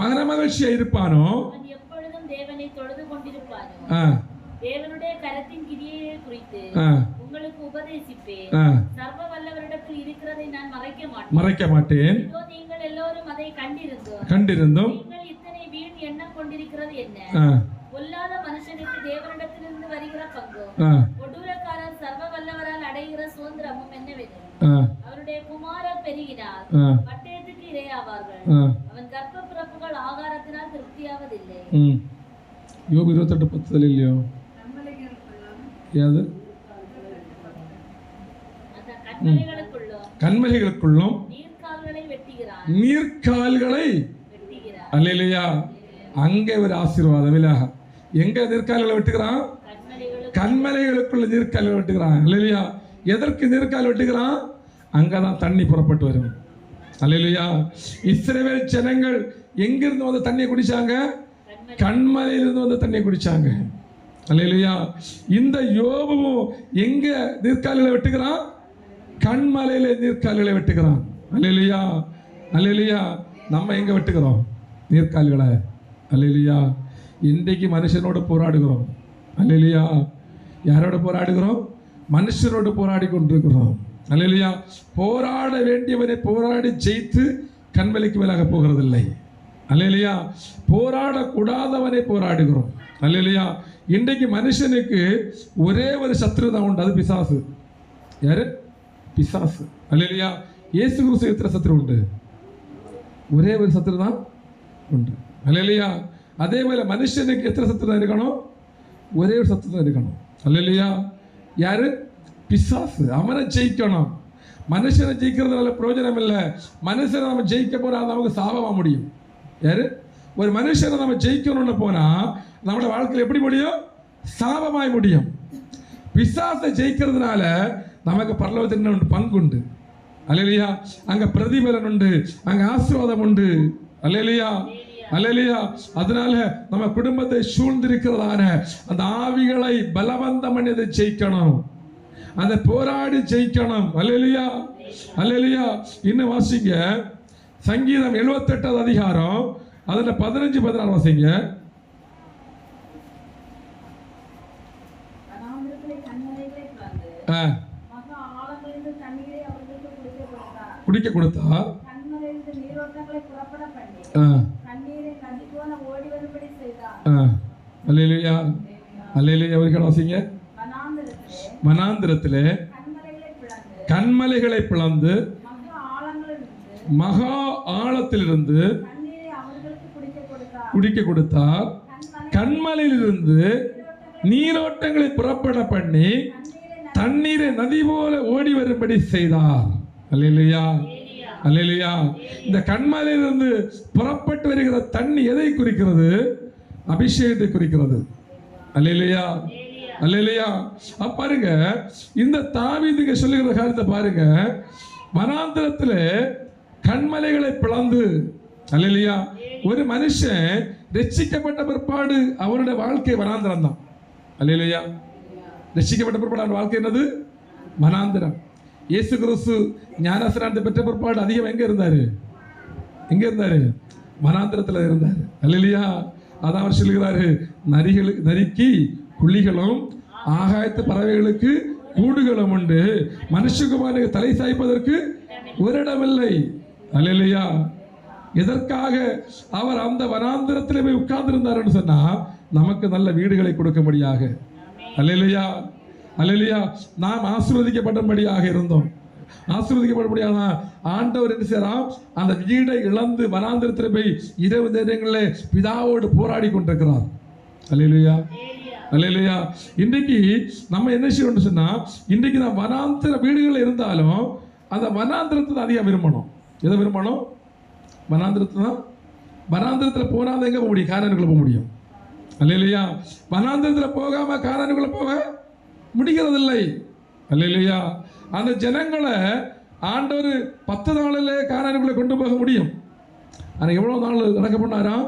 மனமகிழ்ச்சியா இருப்பானோ, எப்பொழுதும் தேவனை தொழுது கொண்டிருப்பானோ, தேவனுடைய கரத்தின் கிரியை குறித்து உங்களுக்கு உபதேசிப்பேன். சர்வ வல்லவரிடத்தில் இருக்கிறதை நான் மறைக்க மாட்டேன். நீங்கள் எல்லோரும் அதை கண்டிருந்தோம். நீங்கள் இத்தனை வீண் எண்ணம் கொண்டிருக்கிறது என்ன? பொல்லாத மனுஷனுக்கு தேவனிடத்திலிருந்து வருகிற பங்கும், கொடூரக்காரர் சர்வ வல்லவரால் அடைகிற சுதந்திரமும் என்னவெனில், அவருடைய குமாரர் பெருகினால் பட்டயத்துக்கு இரையாவார்கள். அவன் கர்ப்ப பிறப்புகள் ஆகாரத்தினால் திருப்தியாவதில்லை. யோபு 28:10 இல்லையோ? கண்மலைகளுக்குள்ளும் நீர்க்கால்களை. அல்லேலூயா. அங்கே ஒரு ஆசீர்வாதம் இல்ல, எங்க நீர்க்கால்களை வெட்டுகிறான்? கண்மலைகளுக்குள்ள நீர்க்கால்களை வெட்டுகிறான். அல்லேலூயா. எதற்கு நீர்க்கால் வெட்டுகிறான்? அங்கதான் தண்ணி புறப்பட்டு வரும். அல்லேலூயா. இஸ்ரவேல் ஜனங்கள் எங்கிருந்து வந்து தண்ணியை குடிச்சாங்க? கண்மலையிலிருந்து வந்து தண்ணியை குடிச்சாங்க. அல்லேலூயா. இந்த யோபுவும் எங்க நீர்க்கால்களை வெட்டுகிறான்? கண்மலையில நீர்க்கால்களை வெட்டுகிறான். அல்லேலூயா, அல்லேலூயா. நம்ம எங்க வெட்டுகிறோம்? நீர்க்கால்களை. அல்லேலூயா. இன்றைக்கு மனுஷனோடு போராடுகிறோம். அல்லேலூயா. யாரோட போராடுகிறோம்? மனுஷனோடு போராடி கொண்டிருக்கிறோம். அல்லேலூயா. போராட வேண்டியவனை போராடி ஜெயித்து கண்மலைக்கு மேலாக போகிறதில்லை. அல்லேலூயா. போராடக்கூடாதவனை போராடுகிறோம். அல்லேலூயா. இன்றைக்கு மனுஷனுக்கு ஒரே ஒரு சத்ரு தான் உண்டு, அது பிசாசு. யாரு? பிசாசு. அல்லேலூயா. இயேசு கிறிஸ்து எத்தனை சத்ரு உண்டு? ஒரே ஒரு சத்ரு தான் உண்டு. அல்லேலூயா. அதே போல மனுஷனுக்கு எத்தனை சத்ரு தான் இருக்கணும்? ஒரே ஒரு சத்ரு தான் இருக்கணும். அல்லேலூயா. யாரு? பிசாசு. அவனை ஜெயிக்கணும். மனுஷனை ஜெயிக்கிறதுனால பிரயோஜனம் இல்லை. மனுஷனை நம்ம ஜெயிக்க போனா நமக்கு சாபமா முடியும். யாரு? ஒரு மனுஷனை நம்ம ஜெயிக்கணும்னு போனா நம்மளோட வாழ்க்கையில் எப்படி முடியும்? சாபமாய் முடியும். பிசாசை ஜெயிக்கிறதுனால நமக்கு பரலோகத்தில் பங்கு உண்டு. அல்லேலூயா. அங்க பிரதிபலன் உண்டு, அங்க ஆசீர்வாதம் உண்டு. அல்லேலூயா, அல்லேலூயா. அதனால நம்ம குடும்பத்தை சூழ்ந்திருக்கிறதான அந்த ஆவிகளை பலவந்தம் பண்ணி ஜெயிக்கணும், அதை போராடி ஜெயிக்கணும். அல்லேலூயா, அல்லேலூயா. இன்னும் வாசிங்க சங்கீதம் 78வது அதிகாரம் அதுல 15-16 வாசிங்க. குடிக்க கொடுத்தா அல்லேலூயா, அல்லேலூயா. அவர்கள் வாசிங்க. வனாந்திரத்திலே கண்மலைகளை பிளந்து மகா ஆழத்திலிருந்து குடிக்க கொடுத்தார். கண்மலையிலிருந்து நீரோட்டங்களை புறப்பட பண்ணி தண்ணீரை நதி போல ஓடி வரும்படி செய்தார். அல்லேலூயா, அல்லேலூயா. இந்த கண்மலையிலிருந்து புறப்பட்டு வருகிற தண்ணி எதை குறிக்கிறது? அபிஷேகத்தை குறிக்கிறது. அல்லேலூயா, அல்லேலூயா. பாருங்க, இந்த தாவீதுக்கு சொல்லுகிற காரியத்தை பாருங்க. வனாந்திரத்தில் கண்மலைகளை பிளந்து. அல்லேலூயா. ஒரு மனுஷன் ரட்சிக்கப்பட்ட பிற்பாடு அவருடைய வாழ்க்கை வனாந்திரம் தான். அல்லேலூயா. ரட்சிக்கப்பட்ட பிற்பாடு அவருடைய வாழ்க்கை என்னது? வனாந்திரம். இயேசு கிறிஸ்து ஞானஸ்நானத்தை பெற்ற பிற்பாடு அதிகம் எங்க இருந்தாரு? எங்க இருந்தாரு? வனாந்திரத்தில் இருந்தாரு. அல்லேலூயா. அதான் அவர் சொல்லுகிறாரு, நரிக்கு குழிகளும் ஆகாயத்து பறவைகளுக்கு கூடுகளும் உண்டு, மனுஷகுமாரனுக்கு தலை சாய்ப்பதற்கு ஒரு இடமில்லை. அல்லேலூயா. எதற்காக அவர் அந்த வனாந்திரத்திலே போய் உட்கார்ந்திருந்தார் சொன்னா, நமக்கு நல்ல வீடுகளை கொடுக்கும்படியாக. அல்லேலூயா, அல்லேலூயா. நாம் ஆசீர்வதிக்கப்பட்டபடியாக இருந்தோம். ஆசீர்வதிக்கப்பட முடியாதான் ஆண்டவர் என்ன செய்யறான்? அந்த வீடை இழந்து வனாந்திரத்தில் போய் இரவு நேரங்களில் பிதாவோடு போராடி கொண்டிருக்கிறார். அல்லேலூயா, அல்லேலூயா. இன்றைக்கு நம்ம என்ன செய்யணும்னு சொன்னா, இன்றைக்கு நான் வனாந்திர வீடுகள் இருந்தாலும் அந்த வனாந்திரத்தை அதிகம் விரும்பணும். எதை விரும்பணும்? வனாந்திரத்தை தான். வனாந்திரத்தில் போனால் எங்கே போக முடியும்? கானானுக்குள்ள போக முடியும். அல்லேலூயா. வனாந்திரத்தில் போகாம கானானுக்குள்ள போக முடிகிறதில்லை. அல்லேலூயா. அந்த ஜனங்களை ஆண்டவர் 10 நாளிலே கானானுக்குள்ள கொண்டு போக முடியும். ஆனால் எவ்வளோ நாள் நடக்க பண்ணாராம்?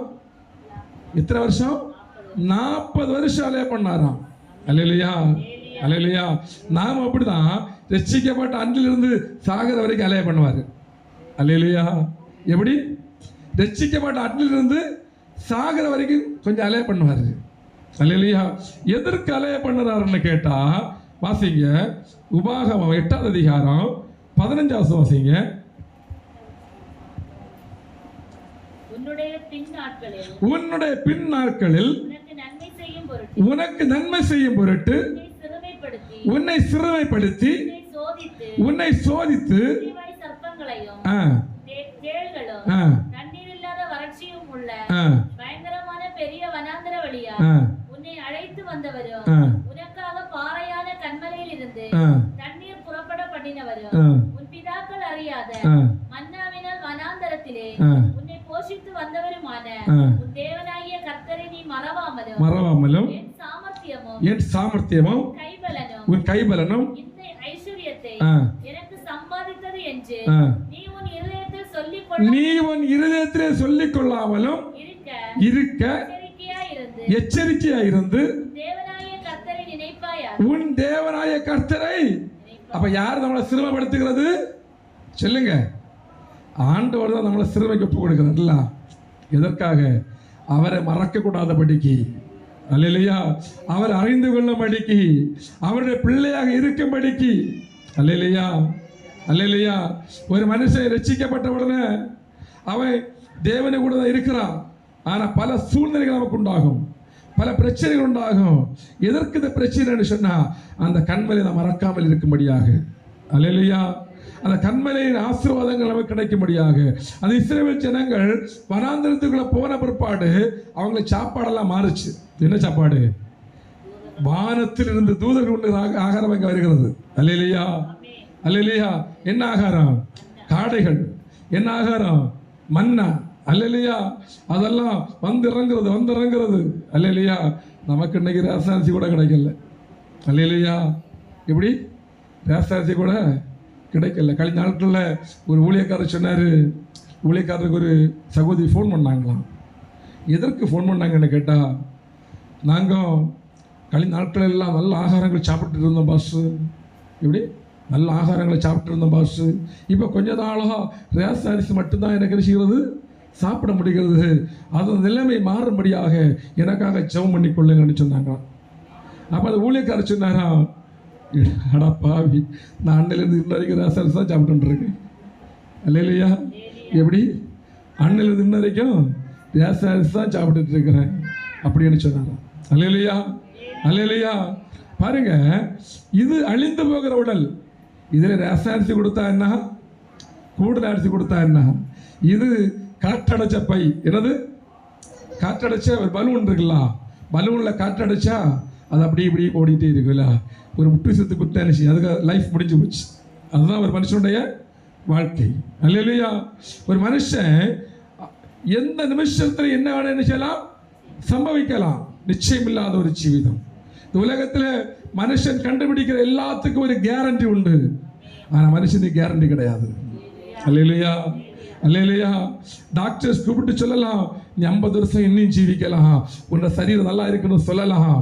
எத்தனை வருஷம்? 40 வருஷம் அலைய பண்ணாராம். அல்லேலூயா, அல்லேலூயா. நாம் அப்படிதான் ரட்சிக்கப்பட்ட அன்றிலிருந்து சாகர வரைக்கும் அலைய பண்ணுவார். அல்லேலூயா. எப்படி? ரட்சிக்கப்பட்ட அன்றிலிருந்து சாகர வரைக்கும் கொஞ்சம் அலைய பண்ணுவார். அல்லேலூயா. எதற்கு அலைய பண்ணுறாருன்னு கேட்டா வாசிங்க, உபாகமம் 8ஆம் அதிகாரம் 15ஆம் வாசிங்க. உன்னுடைய பின் நாட்களில் உனக்கு நன்மை செய்யும் பொருட்டு உன்னை சிறுமைப்படுத்தி உன்னை சோதித்து தண்ணீரில்லாத வறட்சியும் உள்ள பயங்கரமான பெரிய வனாந்தர வழியா உன்னை அழைத்து வந்தவரும் உனக்காக பாறையான கன்மலையில் இருந்து தண்ணீர் புறப்பட பண்ணினவரும் உன் பிதாக்கள் அறியாத மன்னாவினால் வனாந்தரத்திலே உன்னை போஷித்து வந்தவருமான உன் தேவனாகிய கர்த்தரை நீ மறவாமலும் என் சாமர்த்தியமும் உன் கைபலனும் இந்த ஐஸ்வரியத்தை எனக்கு சம்பாதித்தது என்று நீ உன் இருதயத்திலே சொல்லிக் கொள்ளாமலும் இருக்க எச்சரிக்கையா இருந்து உன் தேவனாய கர்த்தரை. அப்ப யார் நம்மளை சிறுமைப்படுத்துகிறது? சொல்லுங்க. ஆண்டவர் தான் நம்மளை சிறுமைக்கு ஒப்பு கொடுக்கிறார்ல. எதற்காக? அவரை மறக்க கூடாதபடிக்கு. அல்லேலூயா. அவர் அறிந்து கொள்ளும்படிக்கு, அவருடைய பிள்ளையாக இருக்கும்படிக்கு. அல்லேலூயா, அல்லேலூயா. ஒரு மனுஷன் ரட்சிக்கப்பட்ட உடனே அவன் தேவனை கூட தான் இருக்கிறான். ஆனால் பல சூழ்நிலைகள் நமக்கு உண்டாகும், பல பிரச்சனைகள் உண்டாகும். எதற்கு இந்த பிரச்சனைன்னு சொன்னா, அந்த கண்மலை நாம் மறக்காமல் இருக்கும்படியாக. அல்லேலூயா. அந்த கண்மலையின் ஆசீர்வாதங்கள் நமக்கு கிடைக்கும்படியாக. அந்த இஸ்ரவேல் ஜனங்கள் வனாந்திரத்துக்குள்ள போன பிற்பாடு அவங்களுக்கு சாப்பாடெல்லாம் மாறுச்சு. என்ன சாப்பாடு? வானத்தில் இருந்து தூதர்கள் கொண்டு ஆகாரம் அங்கே வருகிறது. அல்லேலூயா, அல்லேலூயா. என்ன ஆகாரம்? காடைகள். என்ன ஆகாரம்? மன்னா. அல்லேலூயா. அதெல்லாம் வந்து இறங்குறது. அல்லேலூயா. நமக்கு இன்னைக்கு ரேசாரிசி கூட கிடைக்கல. அல்லேலூயா. எப்படி? ரேசாரிசி கூட கிடைக்கல. கழிஞ்ச நாட்களில் ஒரு ஊழியக்காரர் சொன்னார், ஊழியக்காரருக்கு ஒரு சகோதரி ஃபோன் பண்ணாங்களாம். எதற்கு ஃபோன் பண்ணாங்கன்னு கேட்டால், நாங்கள் கழிஞ்ச நாட்கள் எல்லாம் நல்ல ஆகாரங்கள் சாப்பிட்டு இருந்தோம் பாஸு. எப்படி? நல்ல ஆகாரங்களை சாப்பிட்டு இருந்தோம் பாஸு. இப்போ கொஞ்ச நாளாக ரேஸ் அரிசி மட்டும்தான் எனக்கு செய்கிறது, சாப்பிட முடிகிறது. அது நிலைமை மாறும்படியாக எனக்காக ஜெபம் பண்ணி கொள்ளுங்கன்னு சொன்னாங்களாம். அப்போ அந்த ஊழியக்காரர் சொன்னாரா, அடா பாவி, நான் அண்ணிலேருந்து இன்ன வரைக்கும் ரேஸ் அரிசி தான் சாப்பிட்டுருக்கேன். அல்லேலூயா. எப்படி? அண்ணிலேருந்து இன்ன வரைக்கும் ரேஸ் அரிசி தான் சாப்பிட்டுட்டு இருக்கிறேன் அப்படின்னு சொன்னாராம். அல்லேலூயா, அல்லேலூயா. பாருங்க, இது அழிந்து போகிற உடல். இதில் ரேசாரிசி கொடுத்தா என்ன, கூடுதல் அரிசி கொடுத்தா என்ன? இது காற்றடைச்ச பை. என்னது? காற்றடைச்ச ஒரு பலூன் இருக்குல்ல, பலூனில் காற்றடைச்சா அது அப்படி இப்படி ஓடிட்டே இருக்குல்ல. ஒரு முட்டு செத்து குத்தானிச்சு, அதுக்கு லைஃப் முடிஞ்சு போச்சு. அதுதான் ஒரு மனுஷனுடைய வாழ்க்கை. அல்லேலூயா. ஒரு மனுஷன் எந்த நிமிஷத்தில் என்ன வேணும் செய்யலாம், சம்பவிக்கலாம். நிச்சயம் இல்லாத ஒரு ஜீவிதம். இந்த உலகத்தில் மனுஷன் கண்டுபிடிக்கிற எல்லாத்துக்கும் ஒரு கேரண்டி உண்டு, ஆனால் மனுஷனுக்கு கேரண்டி கிடையாது. அல்லேலூயா, அல்லேலூயா. டாக்டர்ஸ் கூப்பிட்டு சொல்லலாம், நீ 50 வருஷம் இன்னும் ஜீவிக்கலாம், உன்னோட சரீரம் நல்லா இருக்குன்னு சொல்லலாம்.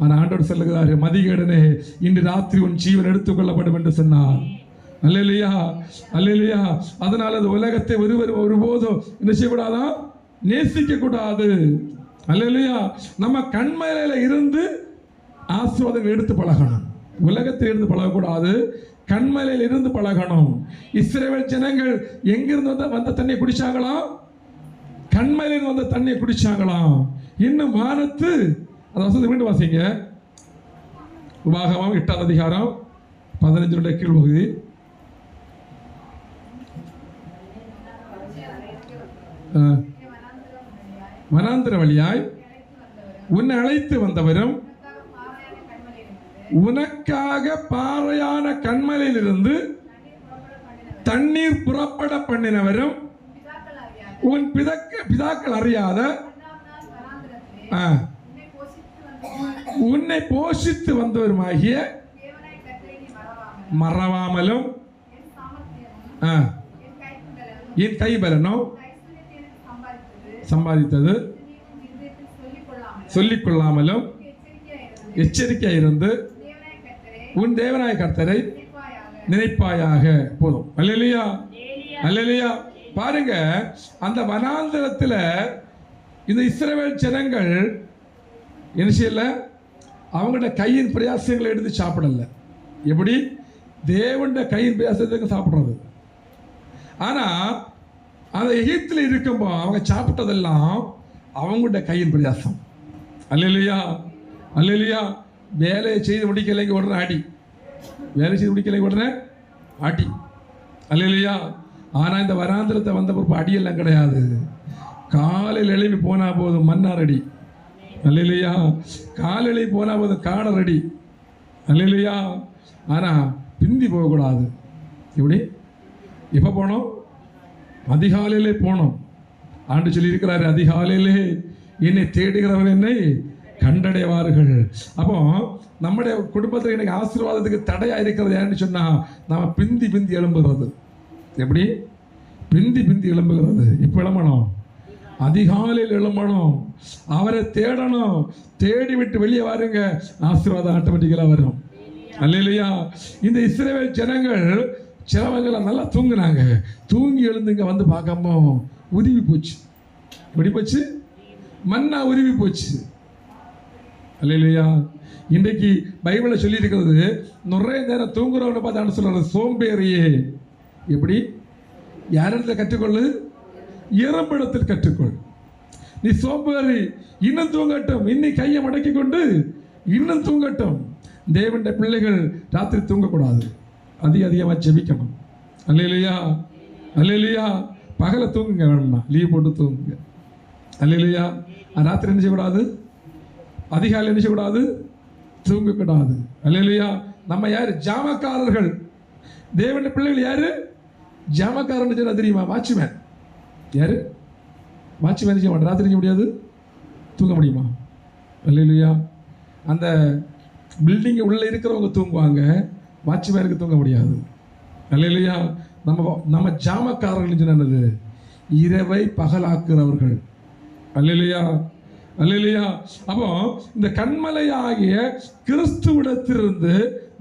ஆனால் ஆண்டவர் சொல்லுகிறாரு, மதிகேடனே, இன்று ராத்திரி உன் ஜீவன் எடுத்துக்கொள்ளப்படும் என்று சொன்னார். அல்லேலூயா, அல்லேலூயா. அதனால அந்த உலகத்தை ஒருபோதும் என்ன செய்யக்கூடாதான், நேசிக்க கூடாது. அல்லேலூயா. நம்ம கண்மலையில இருந்து ஆசீர்வாதங்கள் எடுத்து பழகணும். உலகத்தில் இருந்து பழகக்கூடாது, கண்மலையில் இருந்து பழகணும். இஸ்ரவேல் ஜனங்கள் எங்கிருந்து வந்த தண்ணியை குடிச்சாங்களாம்? கண்மலையில் வந்த தண்ணியை குடிச்சாங்களாம். இன்னும் வானத்து, அதை வசதி மீண்டும் வாசிங்க. உபாகமம் 8ஆம் அதிகாரம் 15 கீழ்பகுதி. வனாந்திர வழியாய் உன்னை அழைத்து வந்தவரும் உனக்காக பாறையான கண்மலையிலிருந்து தண்ணீர் புறப்பட பண்ணினவரும் உன் பிதாக்கள் அறியாத உன்னை போஷித்து வந்தவருமாகிய மறவாமலும் என் கைபலனும் சம்பாதித்தது சொல்லிக் கொள்ளாமலும் எச்சரிக்கையிருந்து உன் தேவனாய கர்த்தரை நினைப்பாயாக. போதும். அல்லேலூயா, அல்லேலூயா. பாருங்க, அந்த வனாந்தரத்தில் இந்த இஸ்ரவேல் ஜனங்கள் என்ன செய்யல? அவங்களோட கையின் பிரயாசங்களை எடுத்து சாப்பிடல. எப்படி? தேவனுடைய கையின் பிரயாசத்துக்கு சாப்பிட்றது. ஆனால் அந்த எகிப்தில் இருக்கும்போது அவங்க சாப்பிட்டதெல்லாம் அவங்களுடைய கையின் பிரயாசம். அல்லேலூயா, அல்லேலூயா. வேலையை செய்து முடிக்கலைங்க உடனே அடி, வேலை செய்து முடிக்கலைங்க உடனே அடி. அல்லேலூயா. ஆனால் இந்த வராந்திரத்தை வந்த பொறுப்பு அடியெல்லாம் கிடையாது. காலையில் எழுப்பி போனால் போதும் மன்னார் அடி. அல்லேலூயா. காலையில் போனால் போதும் காடர் அடி. அல்லேலூயா. ஆனால் பிந்தி போகக்கூடாது. எப்படி? எப்போ போனோம்? அதிகாலையிலே போனோம். ஆண்டு சொல்லியிருக்கிறாரு, அதிகாலையிலே என்னை தேடுகிறவர்கள் என்னை கண்டடைவார்கள். அப்போ நம்முடைய குடும்பத்தில் எனக்கு ஆசீர்வாதத்துக்கு தடையாக இருக்கிறது ஏன்னு சொன்னால் நம்ம பிந்தி பிந்தி எழும்புகிறது. எப்படி? பிந்தி பிந்தி எழும்புகிறது. இப்போ எழும்பணும், அதிகாலையில் எழும்பணும், அவரை தேடணும். தேடி விட்டு வெளியே வாருங்க, ஆசீர்வாதம் ஆட்டோமேட்டிக்கலாக வரும். அல்லேலூயா. இந்த இஸ்ரவேல் ஜனங்கள் சிலவங்களாம் நல்லா தூங்குனாங்க. தூங்கி எழுந்துங்க வந்து பார்க்காம உருவி போச்சு. எப்படி போச்சு? மண்ணா உருவி போச்சு. அல்லேலூயா. இன்றைக்கு பைபிளில் சொல்லி இருக்கிறது, நிறைய நேரம் தூங்குறவனை பார்த்து சொல்றது சோம்பேறியே. எப்படி? யாரிடத்தில் கற்றுக்கொள்ளு? இரம்பிடத்தில் கற்றுக்கொள். நீ சோம்பேறி, இன்னும் தூங்கட்டும், இன்னி கையை மடக்கி கொண்டு இன்னும் தூங்கட்டும். தேவனுடைய பிள்ளைகள் ராத்திரி தூங்கக்கூடாது, அதிகமாக ஜெபிக்கணும். அல்லேலூயா, அல்லேலூயா. பகலை தூங்குங்க, வேணும்னா லீவ் போட்டு தூங்குங்க. அல்லேலூயா. ராத்திரி என்ன செய்யக்கூடாது? அதிகாலை என்ன செய்யக்கூடாது? தூங்கக்கூடாது. அல்லேலூயா. நம்ம யார்? ஜாமக்காரர்கள். தேவனுடைய பிள்ளைகள் யாரு? ஜாமக்காரன்னு சொன்னா தெரியுமா? வாட்ச்மேன். யாரு? வாட்ச்மேன் செய்ய மாட்டேன், ராத்திரி செய்ய முடியாது, தூங்க முடியுமா? அல்லேலூயா. அந்த பில்டிங்கு உள்ளே இருக்கிறவங்க தூங்குவாங்க, வாட்ச்மேனுக்கு தூங்க முடியாது. அல்லேலூயா. நம்ம ஜாமக்காரர்கள் சொன்னது இரவை பகலாக்குறவர்கள். அல்லேலூயா, அல்லேலூயா. அப்போ இந்த கண்மலையாகிய கிறிஸ்துவிடத்திலிருந்து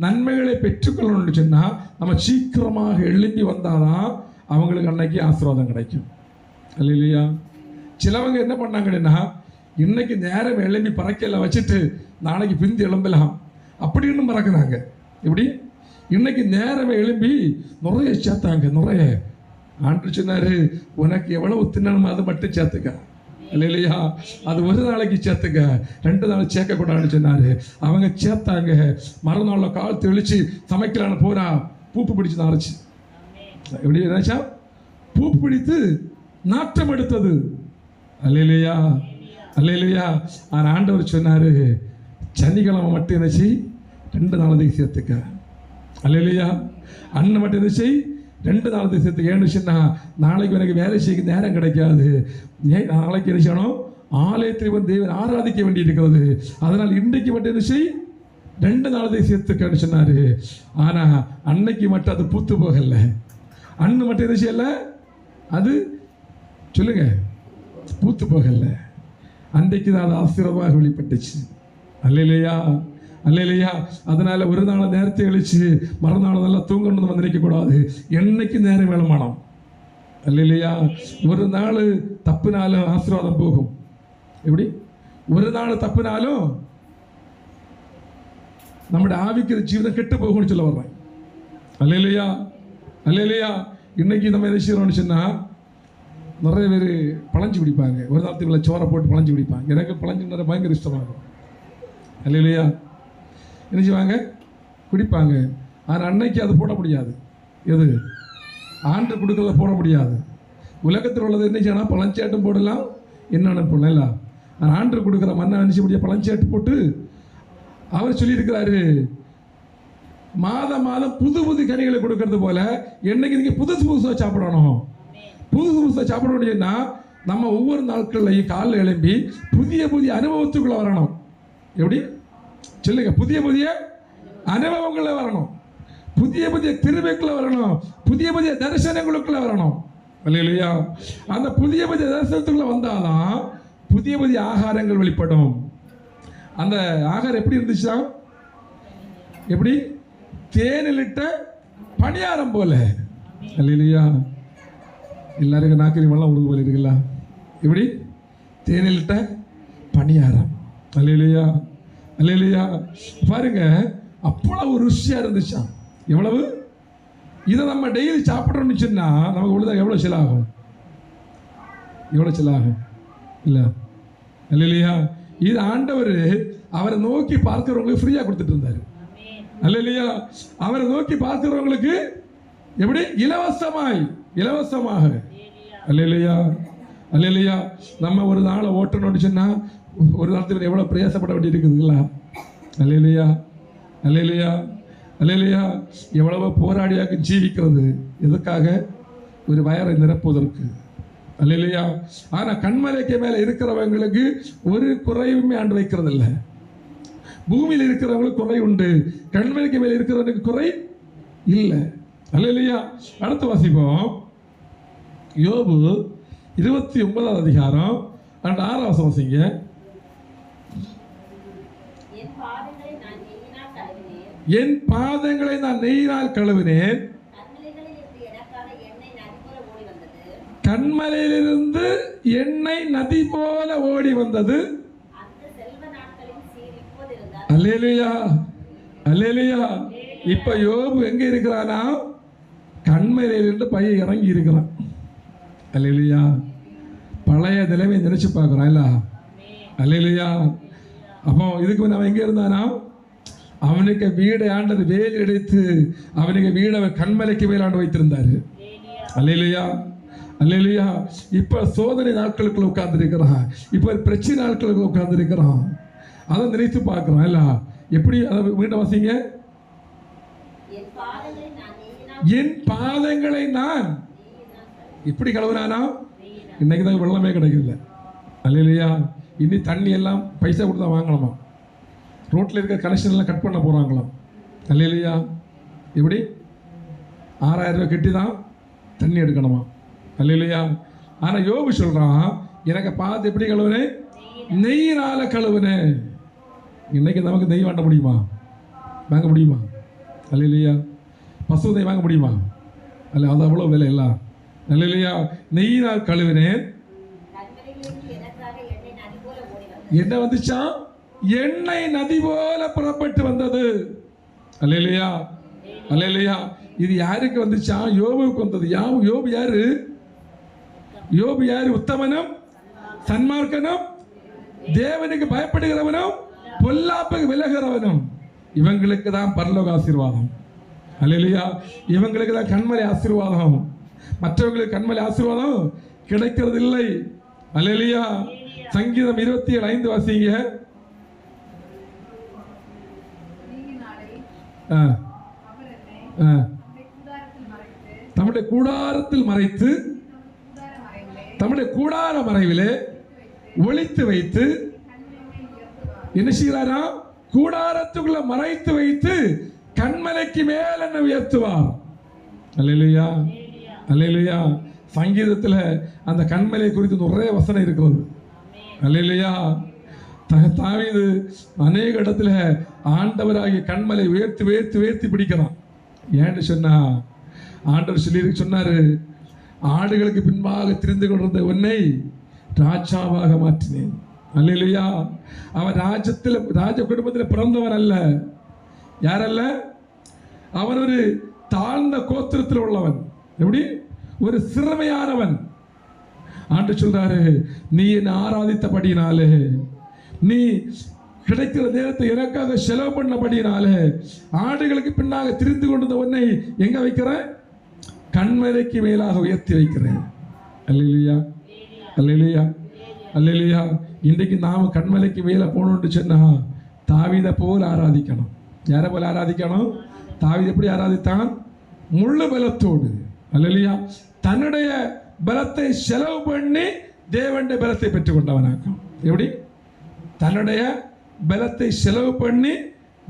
நன்மைகளை பெற்றுக்கொள்ளணும்னு சொன்னால் நம்ம சீக்கிரமாக எழும்பி வந்தாதான் அவங்களுக்கு அன்னைக்கு ஆசீர்வாதம் கிடைக்கும். அல்லேலூயா. சிலவங்க என்ன பண்ணாங்கன்னா, இன்னைக்கு நேரம் எழும்பி பறக்கையில் வச்சுட்டு நாளைக்கு பிந்தி எழும்பலாம் அப்படின்னு பறக்குறாங்க. இப்படி இன்னைக்கு நேரம் எழும்பி நிறைய சேர்த்தாங்க. நிறைய ஆண்டு சொன்னாரு, உனக்கு எவ்வளவு தின்னணுமோ அதை மட்டும் சேர்த்துக்க. இல்லையா? அது ஒரு நாளைக்கு சேர்த்துக்க, 2 நாள் சேர்க்கக்கூடாதுன்னு சொன்னாரு. அவங்க சேர்த்தாங்க. மறுநாளில் கால் தெளிச்சு சமைக்கலான்னு போறா, பூப்பு பிடிச்சு நாரைச்சு. எப்படி நினைச்சா? பூப்பு பிடித்து நாட்டம் எடுத்தது. அல்லேலூயா, அல்லேலூயா. ஆனால் ஆண்டவர் சொன்னாரு, சனிக்கிழமை மட்டும் என்னச்சு 2 நாளைக்கு சேர்த்துக்க. அல்லேலூயா. அண்ணன் மட்டும் என்னச்சு 2 நாளைக்கு சேர்த்துக்க. ஏன்னு சொன்னா நாளைக்கு எனக்கு வேலை செய்ய நேரம் கிடைக்காது. நாளைக்கு என்ன செய்யணும்? ஆலயத்தில் வந்து தேவன் ஆராதிக்க வேண்டி இருக்கிறது. அதனால் இன்றைக்கு மட்டும் என்ன செய் 2 நாளைக்கு சேர்த்துக்கன்னு சொன்னாரு. ஆனா அன்னைக்கு மட்டும் அது பூத்து போகல. அண்ணன் மட்டும் என்ன செய்யல? அது சொல்லுங்க, பூத்து போகல. அன்றைக்கு தான் அது ஆசீர்வாதமாக வெளிப்பட்டுச்சு. அல்லேலூயா, அல்லேலூயா. அதனால ஒரு நாள் நேரத்தை கழிச்சு மறுநாள் நல்லா தூங்கணும்னு வந்து நினைக்கக்கூடாது. என்னைக்கு நேரம் வேணுமானம். அல்லேலூயா. ஒரு நாள் தப்புனாலும் ஆசீர்வாதம் போகும். எப்படி? ஒரு நாள் தப்புனாலும் நம்முடைய ஆவிக்கிற ஜீவிதம் கெட்டு போகும்னு சொல்ல வர்றேன். அல்லேலூயா, அல்லேலூயா. இன்னைக்கு நம்ம என்ன செய்யறோம்னு சொன்னா, நிறைய பேர் பழஞ்சு குடிப்பாங்க. ஒரு நாள் சோறை போட்டு பழஞ்சு குடிப்பாங்க. எனக்கு பழஞ்சு பயங்கர இஷ்டமாகும். அல்லேலூயா. என்ன செய்வாங்க? குடிப்பாங்க. ஆனால் அன்னைக்கு அது போட முடியாது. எது? ஆண்டு கொடுக்கறத போட முடியாது. உலகத்தில் உள்ளது என்ன செய்யணும்? பழஞ்சேட்டும் போடலாம், என்னென்ன போடலாம். ஆனால் ஆண்டு கொடுக்குற மண்ணை நினச்சி முடிய பழஞ்சேட்டு போட்டு அவர் சொல்லியிருக்கிறாரு, மாதம் மாதம் புது புது கனிகளை கொடுக்கறது போல என்னைக்கு நீங்கள் புதுசு புதுசாக சாப்பிடணும். புதுசு புதுசாக சாப்பிடணும்னா நம்ம ஒவ்வொரு நாட்கள்லையும் காலையில் எழும்பி புதிய புதிய அனுபவத்துக்குள்ளே வரணும். எப்படி சொல்லுங்க? புதிய புதிய அனுபவங்களை வரணும், புதிய புதிய கிருபைக்குள்ள வரணும், புதிய புதிய தரிசனங்களுக்குள்ள வரணும். இல்லையா? அந்த புதிய புதிய தரிசனத்துக்குள்ள வந்தாதான் புதிய புதிய ஆகாரங்கள் வெளிப்படும். அந்த ஆகாரம் எப்படி இருந்துச்சா? எப்படி? தேனிலிட்ட பணியாரம் போல. இல்லையா? எல்லாருக்கும் நாக்கரிமெல்லாம் உழுது போல இருக்குல்ல. எப்படி? தேனிலிட்ட பணியாரம். இல்லையா? இல்லையா? பாருங்க, அவ்வளவு ருசியா இருந்துச்சா. எவ்வளவு? இதை நம்ம டெய்லி சாப்பிட்றோம்னு சொன்னா நமக்கு உள்ளதாக எவ்வளோ செலவாகும்? எவ்வளோ செலவாகும்? இல்லை இல்லையா? இது ஆண்டவர் அவரை நோக்கி பார்க்கிறவங்களுக்கு ஃப்ரீயாக கொடுத்துட்டு இருந்தாரு. இல்லையா? அவரை நோக்கி பார்க்கிறவங்களுக்கு எப்படி? இலவசமாக. இல்லையா? இல்லையா? நம்ம ஒரு நாளை ஓட்டணும்னு சொன்னா ஒரு நாளத்துக்கு எவ்வளோ பிரயாசப்பட வேண்டி இருக்குதுங்களா? இல்லையா? இல்லையா? இல்லையா? எவ்வளவோ போராடியாக ஜீவிக்கிறது. எதுக்காக? ஒரு வயரை நிரப்புவதற்கு. இல்லையா? ஆனால் கண்மலைக்கு மேலே இருக்கிறவங்களுக்கு ஒரு குறைவுமே ஆண்டு வைக்கிறது இல்லை. பூமியில் இருக்கிறவங்களுக்கு குறை உண்டு, கண்மலைக்கு மேலே இருக்கிறவங்களுக்கு குறை இல்லை. இல்லையா? அடுத்து வாசிப்போம். யோபு 29 அதிகாரம் 6 வாசிங்க. என் பாதங்களை நான் நெய்யினால் கழுவினேன், கண்மலையிலிருந்து எண்ணெய் நதி போல ஓடி வந்தது. அல்லேலூயா, அல்லேலூயா. இப்ப யோபு எங்க இருக்கிறானா? கண்மலையிலிருந்து பையன் இறங்கி இருக்கிறான். அல்லேலூயா. பழைய நிலைமையை நினைச்சு பார்க்கிறோம் இல்ல? அல்லேலூயா. அப்போ இதுக்கு அவன் எங்க இருந்தானா? அவனுக்கு வீடை ஆண்டது வேலி எடுத்து அவனுக்கு வீடை கண்மலைக்கு மேலாண்டு வைத்திருந்தாரு. அல்லேலூயா, அல்லேலூயா. இப்ப சோதனை நாட்களுக்குள்ள உட்கார்ந்து இருக்கிறான், இப்ப பிரச்சனை நாட்களுக்குள்ள உட்கார்ந்து இருக்கிறான். அதை நினைத்து பார்க்கிறோம் இல்ல? எப்படி? அதை வீட்டை வாசிங்க. என் பாதங்களை நான் எப்படி கழுவுனானா? இன்னைக்கு தான் வெள்ளமே கிடைக்கல. அல்லேலூயா. இனி தண்ணி எல்லாம் பைசா கொடுத்தா வாங்கலாமா? ரோட்டில் இருக்கிற கனெக்ஷன் எல்லாம் கட் பண்ண போகிறாங்களாம். அல்லேலூயா. எப்படி? 6000 ரூபாய் கட்டி தான் தண்ணி எடுக்கணுமா? அல்லேலூயா. ஆனால் யோபு சொல்கிறான், எனக்கு பார்த்து எப்படி கழுவுனேன்? நெய்யினால கழுவுனேன். இன்னைக்கு நமக்கு நெய் வாங்க முடியுமா? வாங்க முடியுமா? அல்லேலூயா. பசு நெய் வாங்க முடியுமா? அல்ல, அது அவ்வளோ விலை எல்லாம். அல்லேலூயா. நெய்யினால் கழுவினேன். என்ன வந்துச்சா? எண்ணெய் நதி போல புறப்பட்டு வந்தது. அல்லேலூயா, அல்லேலூயா. இது யாருக்கு வந்துச்சா? யோபுவுக்கு வந்தது. யோபு யாரு? யோபு யாரு? உத்தமனும் சன்மார்க்கனும் தேவனுக்கு பயப்படுகிறவனும் பொல்லாப்புக்கு விலகிறவனும். இவங்களுக்கு தான் பரலோக ஆசீர்வாதம். அல்லேலூயா. இவங்களுக்கு தான் கண்மலை ஆசீர்வாதம். மற்றவங்களுக்கு கண்மலை ஆசீர்வாதம் கிடைக்கிறது இல்லை. அல்லேலூயா. சங்கீதம் 27:5 வாசிங்க. தம்முடைய கூடாரத்தில் மறைத்து, தம்முடைய கூடார மறைவிலே ஒளித்து வைத்து என்ன செய்கிறாரா? கூடாரத்துக்குள்ள மறைத்து வைத்து கண்மலைக்கு மேல் என்ன உயர்த்துவார். அல்லேலூயா, அல்லேலூயா. சங்கீதத்தில் அந்த கண்மலை குறித்து நிறைய வசனம் இருக்கிறது. அல்லேலூயா. தாவீது அநேக இடத்துல ஆண்டவராகிய கண்மலை உயர்த்தி உயர்த்தி உயர்த்தி பிடிக்கிறான். ஏன்னு சொன்னா, ஆண்டவர் சொல்லி சொன்னாரு, ஆடுகளுக்கு பின்பாக திரிந்து கொண்டிருந்த உன்னை ராஜாவாக மாற்றினேன். அல்லேலூயா. அவன் ராஜ குடும்பத்தில் பிறந்தவன் அல்ல. யாரல்ல? அவன் ஒரு தாழ்ந்த கோத்திரத்தில் உள்ளவன். எப்படி? ஒரு சிறுமையானவன். ஆண்டவர் சொல்றாரு, நீ என்னை ஆராதித்தபடினாலே, நீ கிடைக்கிற நேரத்தை எனக்காக செலவு பண்ணபடினாலே, ஆடுகளுக்கு பின்னாக திரிந்து கொண்டிருந்த உன்னை எங்க வைக்கிறேன்? கண்மலைக்கு மேலாக உயர்த்தி வைக்கிறேன். அல்லேலூயா, அல்லேலூயா, அல்லேலூயா. இன்றைக்கு நாம் கண்மலைக்கு மேலே போகணும்னு சொன்னா தாவீதை போல ஆராதிக்கணும். யாரை போல ஆராதிக்கணும்? தாவீது எப்படி ஆராதித்தான்? முழு பலத்தோடு. அல்லேலூயா. தன்னுடைய பலத்தை செலவு பண்ணி தேவனுடைய பலத்தை பெற்றுக்கொண்டவனாக்கும். எப்படி? தன்னுடைய பலத்தை செலவு பண்ணி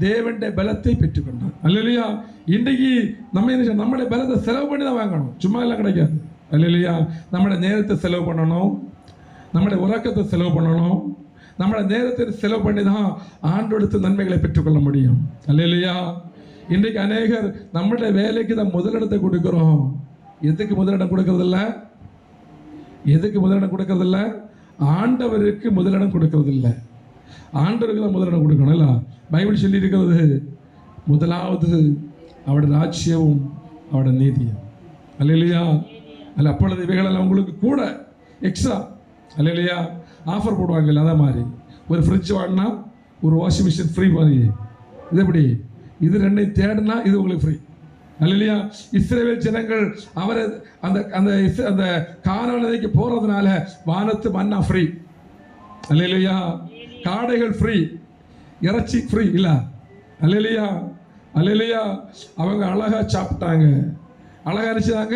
தேவனுடைய பலத்தை பெற்றுக்கொண்டான். அல்லேலூயா. இன்றைக்கு நம்ம என்ன செய்யணும்? நம்முடைய பலத்தை செலவு பண்ணி தான் வாங்கணும், சும்மா எல்லாம் கிடைக்காது. அல்லேலூயா. நம்முடைய நேரத்தை செலவு பண்ணணும், நம்முடைய உறக்கத்தை செலவு பண்ணணும், நம்முடைய நேரத்தை செலவு பண்ணி தான் ஆண்டோடுத்த நன்மைகளை பெற்றுக்கொள்ள முடியும். அல்லேலூயா. இன்றைக்கு அநேகர் நம்முடைய வேலைக்கு தான் முதலிடத்தை கொடுக்கிறோம். எதுக்கு முதலிடம் கொடுக்கறதில்ல? எதுக்கு முதலிடம் கொடுக்கறதில்ல? ஆண்டவருக்கு முதலிடம் கொடுக்கறதில்ல. ஆண்டவருக்கு தான் முதலிடம் கொடுக்கணும். இல்லை, பைபிள் சொல்லி இருக்கிறது முதலாவது அவருடைய ராஜ்யமும் அவருடைய நீதியும். அல்லேலூயா. அல்ல, அப்பொழுது இவைகளெல்லாம் உங்களுக்கு கூட எக்ஸ்ட்ரா அல்லேலூயா ஆஃபர் போடுவாங்க. இல்லை, அதான் மாதிரி ஒரு ஃப்ரிட்ஜ் வாங்கினா ஒரு வாஷிங் மிஷின் ஃப்ரீ மாதிரி. இது எப்படி? இது ரெண்டையும் தேடினா இது உங்களுக்கு ஃப்ரீ. அல்லேலூயா. இஸ்ரவேல் ஜனங்கள் அவரை அந்த அந்த அந்த கானானிக்கு போகிறதுனால வானத்து மன்னா ஃப்ரீ. அல்லேலூயா. காடைகள் ஃப்ரீ, இறைச்சி ஃப்ரீ. இல்லை, அல்லேலூயா, அல்லேலூயா. அவங்க அழகாக சாப்பிட்டாங்க, அழகாக நினச்சாங்க,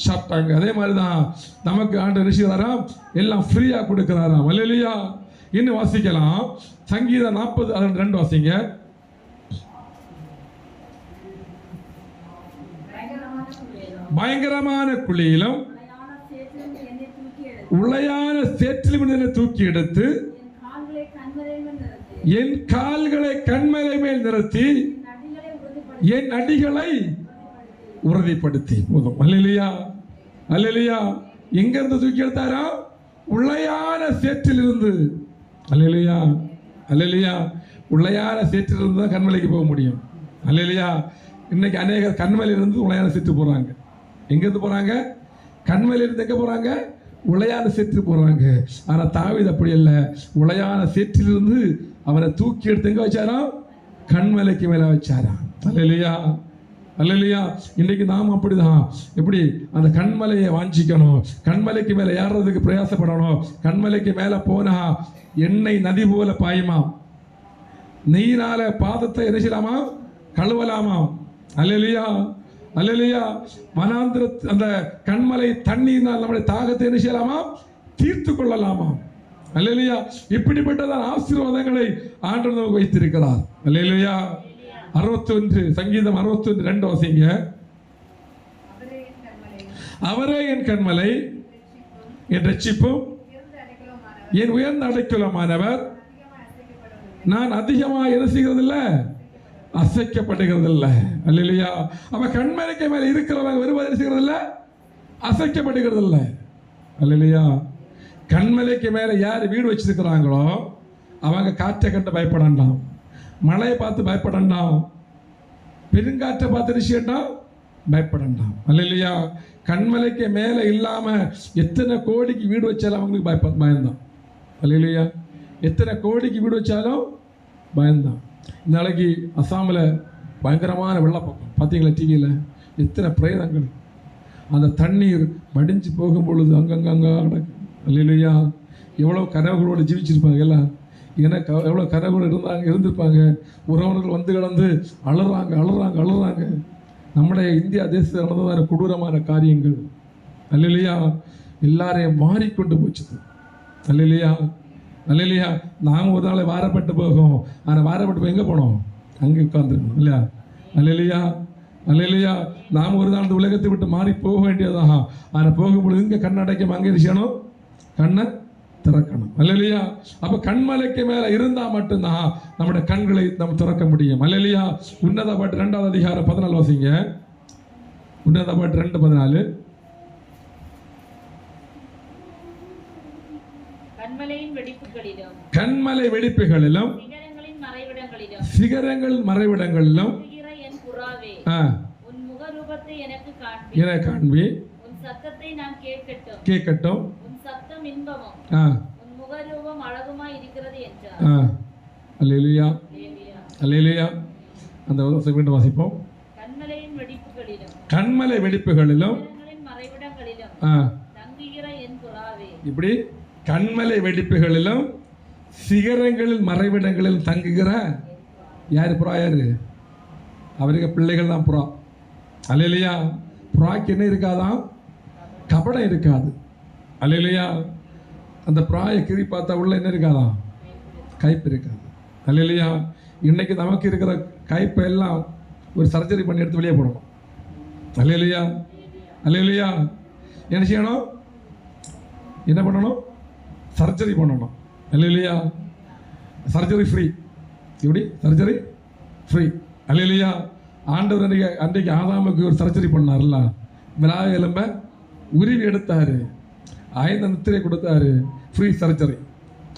சாப்பிட்டாங்க. அதே மாதிரி தான் நமக்கு ஆண்டு நினைச்சுக்கிறாராம், எல்லாம் ஃப்ரீயாக கொடுக்குறாராம். அல்லேலூயா. இன்னும் வாசிக்கலாம். சங்கீதம் 40:2 வாசிங்க. பயங்கரமான குழியிலும் உளையான சேற்றிலும் என்னை தூக்கி எடுத்து என் கால்களை கண்மலை மேல் நிறுத்தி என் அடிகளை உறுதிப்படுத்தி. போதும். அல்லேலூயா, அல்லேலூயா. எங்கிருந்து தூக்கி எடுத்தாரா? உளையான சேற்றிலிருந்து. அல்லேலூயா, அல்லேலூயா. உளையான சேற்றிலிருந்து தான் கண்மலைக்கு போக முடியும். அல்லேலூயா. இன்னைக்கு அநேகர் கண்மலையிலிருந்து உளையான சேற்று போறாங்க. எங்கிருந்து போறாங்க? கண்மலையிலிருந்து எங்க போறாங்க? உளையான சேற்று போறாங்க. ஆனா தாவீது அப்படி அல்ல. உளையான சேற்றிலிருந்து அவரை தூக்கி எடுத்து எங்க வச்சாராம்? கண்மலைக்கு மேல வச்சாராம். அல்லேலூயா, அல்லேலூயா. இன்றைக்கு நாம் அப்படிதான். எப்படி? அந்த கண்மலையை வாஞ்சிக்கணும், கண்மலைக்கு மேலே ஏறுறதுக்கு பிரயாசப்படணும். கண்மலைக்கு மேலே போனா எண்ணெய் நதி போல பாயுமா, நெய்யினால பாதத்தை என்ன செய்யலாமா? கழுவலாமா. அல்லேலூயா, அல்லேலூயா. வனாந்திர அந்த கண்மலை தண்ணீரினால் நம்முடைய தாகத்தை என்ன செய்யலாமா? தீர்த்து கொள்ளலாமா. அல்லேலூயா. இப்படிப்பட்டதான் ஆசீர்வாதங்களை ஆண்டவர் நமக்கு வைத்திருக்கிறார். அல்லேலூயா. 61 சங்கீதம் 61:2 வாசிங்க. அவரே என் கண்மலை, என் ரட்சிப்பும், என் உயர்ந்த அடைக்கலமானவர். நான் அதிகமாக என்ன செய்கிறதில்ல? அசைக்கப்படுகிறதில்ல. அல்லேலூயா. அவ கண்மலைக்கு மேல இருக்கிறவங்க வருவதை செய்கிறதில்ல, அசைக்கப்படுகிறதில்ல. அல்லேலூயா. கண்மலைக்கு மேல யார் வீடு வச்சிருக்கிறாங்களோ அவங்க காற்றை கண்டு பயப்படாண்டாம், மழையை பார்த்து பயப்படாண்டாம், பெருங்காற்றை பார்த்து நிச்சயண்டாம் பயப்படாண்டாம். அல்லேலூயா. கண்மலைக்கு மேலே இல்லாம எத்தனை கோடிக்கு வீடு வச்சாலும் அவங்களுக்கு பயந்தான். அல்லேலூயா. எத்தனை கோடிக்கு வீடு வச்சாலும் பயந்தான். இந்த நாளைக்கு அசாமில் பயங்கரமான வெள்ளப்பக்கம் பார்த்தீங்களா? டிவியில் எத்தனை பிரேதங்கள், அந்த தண்ணீர் வடிஞ்சு போகும் பொழுது அங்கங்கே கிடக்கு. அல்லேலூயா. எவ்வளோ கனவுகளோடு ஜீவிச்சிருப்பாங்க எல்லாம். எனக்கு எவ்வளோ கனவுகள் இருந்திருப்பாங்க. உறவினர்கள் வந்து கிடந்து அழுறாங்க, அழுறாங்க, அழுறாங்க. நம்முடைய இந்தியா தேசத்தில் நடந்ததான கொடூரமான காரியங்கள். அல்லேலூயா. எல்லாரையும் மாறிக்கொண்டு போச்சுது. அல்லேலூயா, அல்லேலூயா. நாம் ஒரு நாளை வாரப்பட்டு போகும். ஆனால் வாரப்பட்டு போய் எங்கே போனோம்? அங்கே உட்காந்துருக்கணும் இல்லையா? அல்லேலூயா, அல்லேலூயா. நாம் ஒரு நாள் இந்த உலகத்தை விட்டு மாறி போக வேண்டியதாக. ஆனால் போகும்பொழுது இங்கே கண்ணடைக்கும், அங்கே செய்யணும், கண்ணை திறக்கணும். அல்லேலூயா. அப்போ கண்மலைக்கு மேலே இருந்தால் மட்டும்தான் நம்முடைய கண்களை நம்ம திறக்க முடியும். அல்லேலூயா. உன்னத பாட்டு 2வது அதிகாரம் 14 வாசிங்க. உன்னத பாட்டு 2:14. கண்மலை வெடிப்புகளிலும் சிகரங்கள் மறைவிடங்களிலும் என காண்பி. கேட்கட்டும். அல்லேலூயா, அல்லேலூயா. அந்த மீண்டும் வாசிப்போம். கண்மலை வெடிப்புகளிலும் இப்படி கண்மலை வெடிப்புகளிலும் சிகரங்களில் மறைவிடங்களில் தங்குகிற யார் புறா? யாரு? அவருக்கு பிள்ளைகள் தான் புறா. அல்லேலூயா. புறாக்கு என்ன இருக்காதான்? கபடம் இருக்காது. அல்லேலூயா. அந்த புறாயை கிரி பார்த்தா உள்ள என்ன இருக்காதான்? கைப்பு இருக்காது. அல்லேலூயா. இன்னைக்கு நமக்கு இருக்கிற கைப்பை எல்லாம் ஒரு சர்ஜரி பண்ணி எடுத்து வெளியே போடணும். அல்லேலூயா. அல்லேலூயா. என்ன செய்யணும்? என்ன பண்ணணும்? சர்ஜரி பண்ணணும். அல்லேலூயா. Surgery free. இப்படி சர்ஜரி ஃப்ரீ. அல்லேலூயா. ஆண்டவர் அன்றைக்கு ஆதாமுக்கு ஒரு சர்ஜரி பண்ணார்ல, விழா எலும்ப உருவி எடுத்தாரு, 5 நித்திரை கொடுத்தாரு, ஃப்ரீ சர்ஜரி.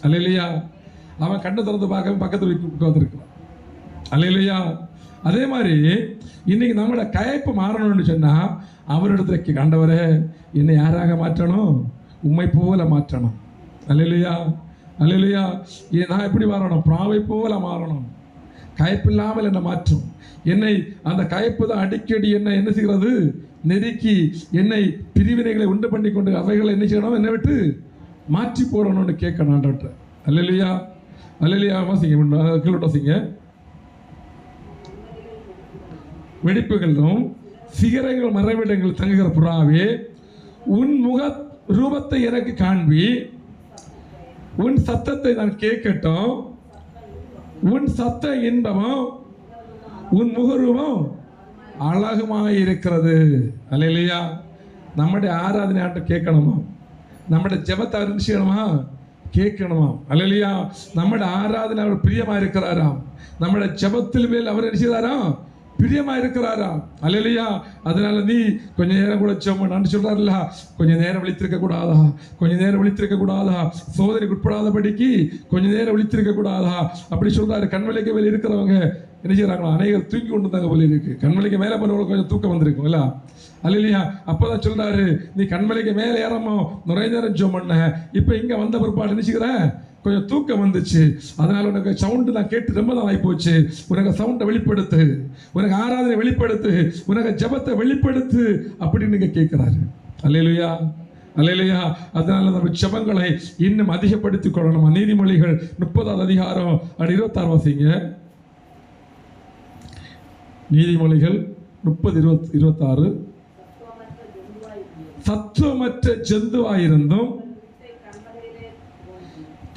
அல்லேலூயா. அவன் கண்ணை திறந்து பார்க்க பக்கத்தில் உட்காந்துருக்கிறான். அல்லேலூயா. அதே மாதிரி இன்னைக்கு நம்மளோட கயப்பு மாறணும்னு சொன்னா அவரிடத்துல ஆண்டவரே என்னை யாராக மாற்றணும்? உம்மை போல மாற்றணும். அல்லேலூயா. அல்லேலூயா. நான் எப்படி மாறணும்? புறாவை போல மாறணும். கயப்பு இல்லாமல் என்னை மாற்றும். என்னை அந்த கயப்பு தான் அடிக்கடி என்ன செய்கிறது? நெருக்கி என்னை பிரிவினைகளை உண்டு பண்ணி கொண்டு அவைகளை என்ன செய்யணும்? என்னை விட்டு மாற்றி போடணும்னு கேட்கணும் ஆண்டவர்கிட்ட. அல்லேலூயா. அல்லேலூயா. வாசிங்க, கீழே வாசிங்க. வெடிப்புகளும் சிகரங்கள் மறைவிடங்கள் தங்குகிற புறாவே, உன் முக ரூபத்தை எனக்கு காண்பி, உன் சத்தத்தை நான் கேட்கட்டும். உன் சத்த இன்பமும் உன் முகரூபம் அழகுமாயிருக்கிறது. அல்லேலூயா. நம்முடைய ஆராதனை ஆண்டு கேட்கணுமா? நம்முடைய ஜெபத்தை அவர் செய்யணுமா? கேட்கணுமா? அல்லேலூயா. நம்முடைய ஆராதனை அவர் பிரியமா இருக்கிறாராம். நம்முடைய ஜெபத்தில் மேல் அவர் என்ன செய்தாராம்? பிரியமா இருக்கிறாரா? அல்லேலூயா. அதனால நீ கொஞ்ச நேரம் கூட ஜெபம் நான் சொல்றாருல்ல, கொஞ்ச நேரம் விழித்திருக்க கூடாதா? கொஞ்ச நேரம் விழித்திருக்க கூடாதா? சோதனைக்கு உட்படாதபடிக்கு கொஞ்ச நேரம் விழித்திருக்க கூடாதா? அப்படி சொல்றாரு. கண்மலைக்கு மேலே இருக்கிறவங்க என்ன செய்யறாங்களா? அநேகர் தூக்கி கொண்டு வந்தாங்க போல இருக்கு. கண்மலைக்கு மேலே போனவங்களுக்கு கொஞ்சம் தூக்கம் வந்திருக்கும் இல்ல? அல்லேலூயா. அப்பதான் சொல்றாரு, நீ கண்மலைக்கு மேலே ஏறமோ நிறைய நேரம் ஜெபம் பண்ண, இப்ப இங்க வந்த பிற்பாடு நினைச்சுக்கிற கொஞ்சம் தூக்கம் வந்துச்சு. அதனால உனக்கு சவுண்டு நான் கேட்டு ரொம்ப நாள் ஆகி போச்சு. உனக்கு சவுண்டை வெளிப்படுத்து, உனக்கு ஆராதனை வெளிப்படுத்து, உனக்கு ஜெபத்தை வெளிப்படுத்து அப்படின்னு நீங்க கேட்கிறாரு. அல்லேலூயா. அல்லேலூயா. அதனால நம்ம ஜெபங்களை இன்னும் அதிகப்படுத்திக் கொள்ளணும். நீதிமொழிகள் 30வது அதிகாரம் 26 வாசிங்க. நீதிமொழிகள் 30:26. சத்துவமற்ற ஜந்துவாயிருந்தும்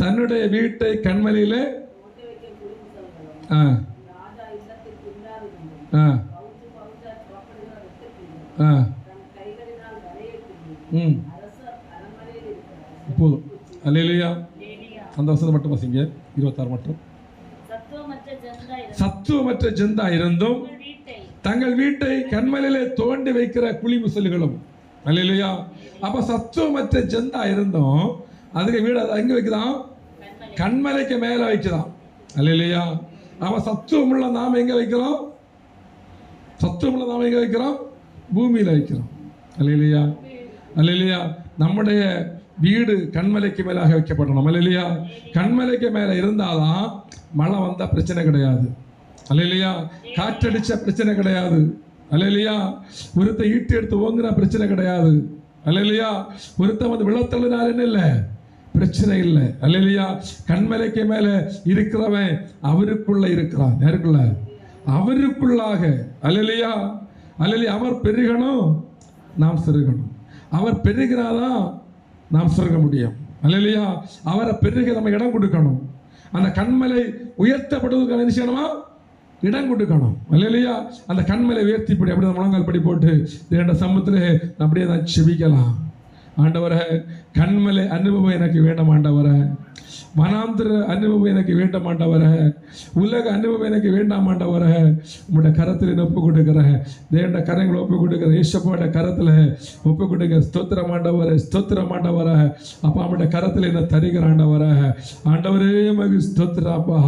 தன்னுடைய வீட்டை கண்மலையிலே போதும். அல்லேலூயா. அந்த வசனம் மட்டும் வாசிங்க. 26 மட்டும். சத்துவமற்ற ஜந்தா இருந்தும் தங்கள் வீட்டை கண்மலையிலே தோண்டி வைக்கிற குழி முசல்களும். அல்லேலூயா. அப்ப சத்துவமற்ற ஜந்தா இருந்தும் அதுக்கு வீடு எங்க வைக்குதான்? கண்மலைக்கு மேல வைக்குதான். அல்லேலூயா. அவ சத்துவமுள்ள நாம எங்க வைக்கிறோம்? சத்துவமுள்ள நாம எங்க வைக்கிறோம்? பூமியில வைக்கிறோம். அல்லேலூயா. அல்லேலூயா. நம்முடைய வீடு கண்மலைக்கு மேலாக வைக்கப்படணும். அல்லேலூயா. கண்மலைக்கு மேல இருந்தாதான் மழை வந்தா பிரச்சனை கிடையாது. அல்லேலூயா. காற்றடிச்ச பிரச்சனை கிடையாது. அல்லேலூயா. ஒருத்த ஈட்டு எடுத்து ஓங்குனா பிரச்சனை கிடையாது. அல்லேலூயா. ஒருத்த வந்து விழத்தள்ளினார் என்ன இல்லை, பிரச்சனை இல்லை. அல்லேலூயா. கண்மலைக்கு மேல இருக்கிறவன் அவருக்குள்ள இருக்கிறான். யாருக்குள்ள? அவருக்குள்ளாக. அல்லேலூயா. அல்லேலூயா. அவர் பெருகணும், நாம் சிறுகணும். அவர் பெருகிறாதான் நாம் சிறுக முடியும். அல்லேலூயா. அவரை பெருக நம்ம இடம் கொடுக்கணும். அந்த கண்மலை உயர்த்தப்படுவதற்கான என்ன செய்யணுமா? இடம் கொடுக்கணும். அல்லேலூயா. அந்த கண்மலை உயர்த்திப்படி அப்படியே முழங்கால் படி போட்டு இரண்ட சமூகத்திலே அப்படியே தான் செபிக்கலாம். ஆண்டவரே, கண்மலை அனுபவம் எனக்கு வேண்டாம் ஆண்டவரே. வனாந்திர அனுபவம் எனக்கு வேண்டாம் ஆண்டவரே. உலக அனுபவம் எனக்கு வேண்டாம் ஆண்டவரே. உங்களுடைய கரத்தில் ஒப்பு கொடுக்கிறேன். தேவண்ட கரங்களை ஒப்பு கொடுக்கிறேன். இயேசுவோட கரத்தில் ஒப்பு கொடுக்க. ஸ்தோத்திரம் ஆண்டவரே, ஸ்தோத்திரம் ஆண்டவரே. அப்பா அவருடைய கரத்தில் என்ன தருகிற ஆண்டவரே. ஆண்டவரே மகி ஸ்தோத்திராப்பா.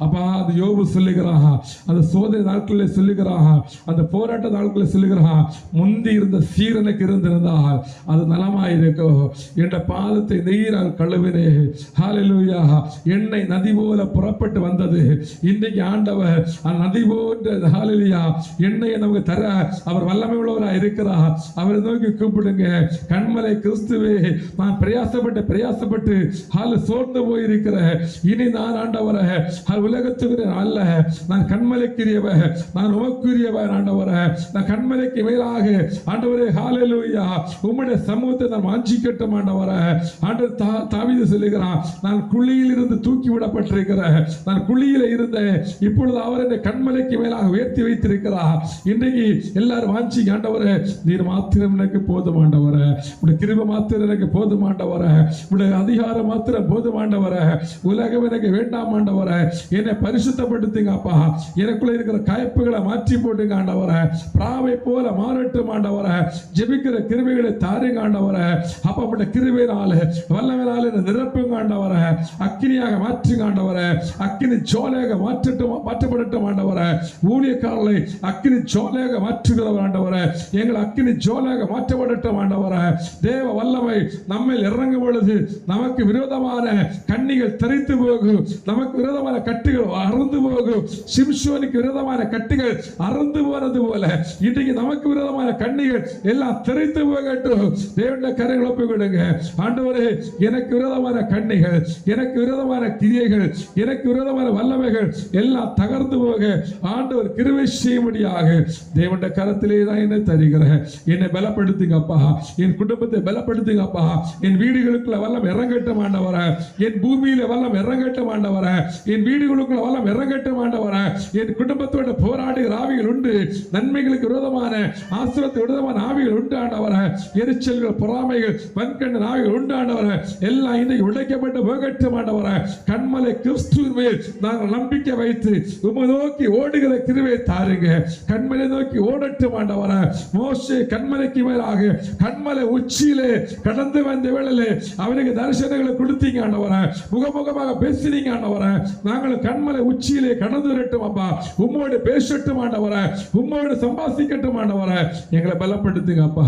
அப்பா அது யோபு சொல்லுகிறான், அந்த சோதனை நாட்களில் சொல்லுகிறான், அந்த போராட்ட நாட்களில் சொல்லுகிறான், முந்தி இருந்த சீரனுக்கு இருந்திருந்தால் அது நலமாயிருக்கும். என்ற பாதத்தை நெய்யினால் கழுவினே. ஹல்லேலூயா. ஹalleluya எண்ணெய் நதி போல புறப்பட்டு வந்தது. இன்றைக்கு ஆண்டவர் நதி போன்ற ஹalleluya எண்ணெயை நமக்கு தர அவர் வல்லமை உள்ளவராக இருக்கிறார். அவரை நோக்கி கூப்பிடுங்க. கண்மலை கிறிஸ்துவே, நான் பிரயாசப்பட்டு சோர்ந்து போயிருக்கிற இனி நான் ஆண்டவரை உலகத்துக்கு அல்ல, நான் கண்மலைக்குரியவர், நான் உமக்குரியவர் ஆண்டவரை, நான் கண்மலைக்கு மேலாக ஆண்டவரே ஹalleluya உம்முடைய சமூகத்தை நான் வாஞ்சிக்கட்டும் ஆண்டவரை. ஆண்டவர் தாவீது சொல்லுகிறான், நான் குழியில் இருந்து தூக்கி விடப்பட்டிருக்கிறேன், நான் குழியில இருந்தேன், இப்பொழுது அவர் என்னை கண்மலைக்கு மேலாக உயர்த்தி வைத்திருக்கிறார். இன்றைக்கு எல்லாரும் வாஞ்சிக்க ஆண்டவரே, நீர் மாத்திரம் எனக்கு போதும் ஆண்டவரே, உடைய கிருபை மாத்திரம் எனக்கு போதும் ஆண்டவரே, உடைய அதிகாரம் மாத்திரம் போதும் ஆண்டவரே, உலகம் எனக்கு வேண்டாம் ஆண்டவரே, என்னை பரிசுத்தப்படுத்துங்க அப்பா, எனக்குள்ள இருக்கிற கயப்புகளை மாற்றி போட்டுங்க ஆண்டவரே, பிராவை போல மாறட்டும் ஆண்டவரே, ஜெபிக்கிற கிருபைகளை தாருங்க ஆண்டவரே, அப்ப உடைய கிருபையினால வல்லமையினால நிரப்புங்க ஆண்டவரே, அக்கினியாக மாற்றுங்க ஆண்டவரே, அக்கினி ஜோலையாக மாற்றப்படட்டும் ஆண்டவரே, ஊழியக்காரர்களை அக்கினி ஜோலையாக மாற்றுகிறவர் ஆண்டவரே, எங்கள் அக்கினி ஜோலையாக மாற்றப்படட்டும் ஆண்டவரே. தேவ வல்லமை நம்மை இறங்கும் பொழுது நமக்கு விரோதமான கண்ணிகள் தரித்து போகும், நமக்கு விரோதமான கட்டுகள் அறுந்து போகும். சிம்சோனுக்கு விரோதமான கட்டுகள் அறுந்து போனது போல இன்றைக்கு நமக்கு விரோதமான கண்ணிகள் எல்லாம் தெரித்து போகட்டும். தேவனுடைய கரங்களை ஒப்புக் கொடுங்க. ஆண்டவரே, எனக்கு விரோதமான கண்ணிகள், எனக்கு விரோதமான கிரியைகள், எனக்கு விரோதமான வல்லமைகள் எல்லாம் தகர்ந்து போக ஆண்டவர் கிருபை செய்யும்படியாக தேவனுடைய கரத்திலே தான் என்னை தருகிறேன். என்னை பலப்படுத்துங்கப்பா, என் குடும்பத்தை பலப்படுத்துங்கப்பா, என் வீடுகளுக்குள்ள வல்லம் இறங்கட்டும் ஆண்டவரே, என் பூமியில வல்லம் இறங்கட்டும் ஆண்டவரே, என் வீடுகளுக்குள்ள வல்லம் இறங்கட்டும் ஆண்டவரே. என் குடும்பத்தோட போராடுகிற ஆவிகள் உண்டு, நன்மைகளுக்கு விரோதமான ஆசிரத்துக்கு விரோதமான ஆவிகள் உண்டு ஆண்டவரே, எரிச்சல்கள் பொறாமைகள் வன்கண்ட ஆவிகள் உண்டு ஆண்டவரே, எல்லாம் இன்னைக்கு உடைக்கப்பட்டு போகட்டும் ஆண்டவரே. கண்மலை கிறிஸ்துவின் மேல் நாங்கள் நம்பிக்கை வைத்து உம்மை நோக்கி ஓடுகிற கிருபையை தாருங்க. கண்மலை நோக்கி ஓடட்டும் ஆண்டவரே. மோசே கண்மலைக்கு மேலாக கண்மலை உச்சியிலே கடந்து வந்த வேளையிலே அவருக்கு தரிசனங்களை கொடுத்தீங்க ஆண்டவரே, முகமுகமாக பேசினீங்க ஆண்டவரே. நாங்கள் கண்மலை உச்சியிலே கடந்து வரட்டும் அப்பா, உம்மோடு பேசட்டும் ஆண்டவரே, உம்மோடு சம்பாசிக்கட்டும் ஆண்டவரே. எங்களை பலப்படுத்துங்க அப்பா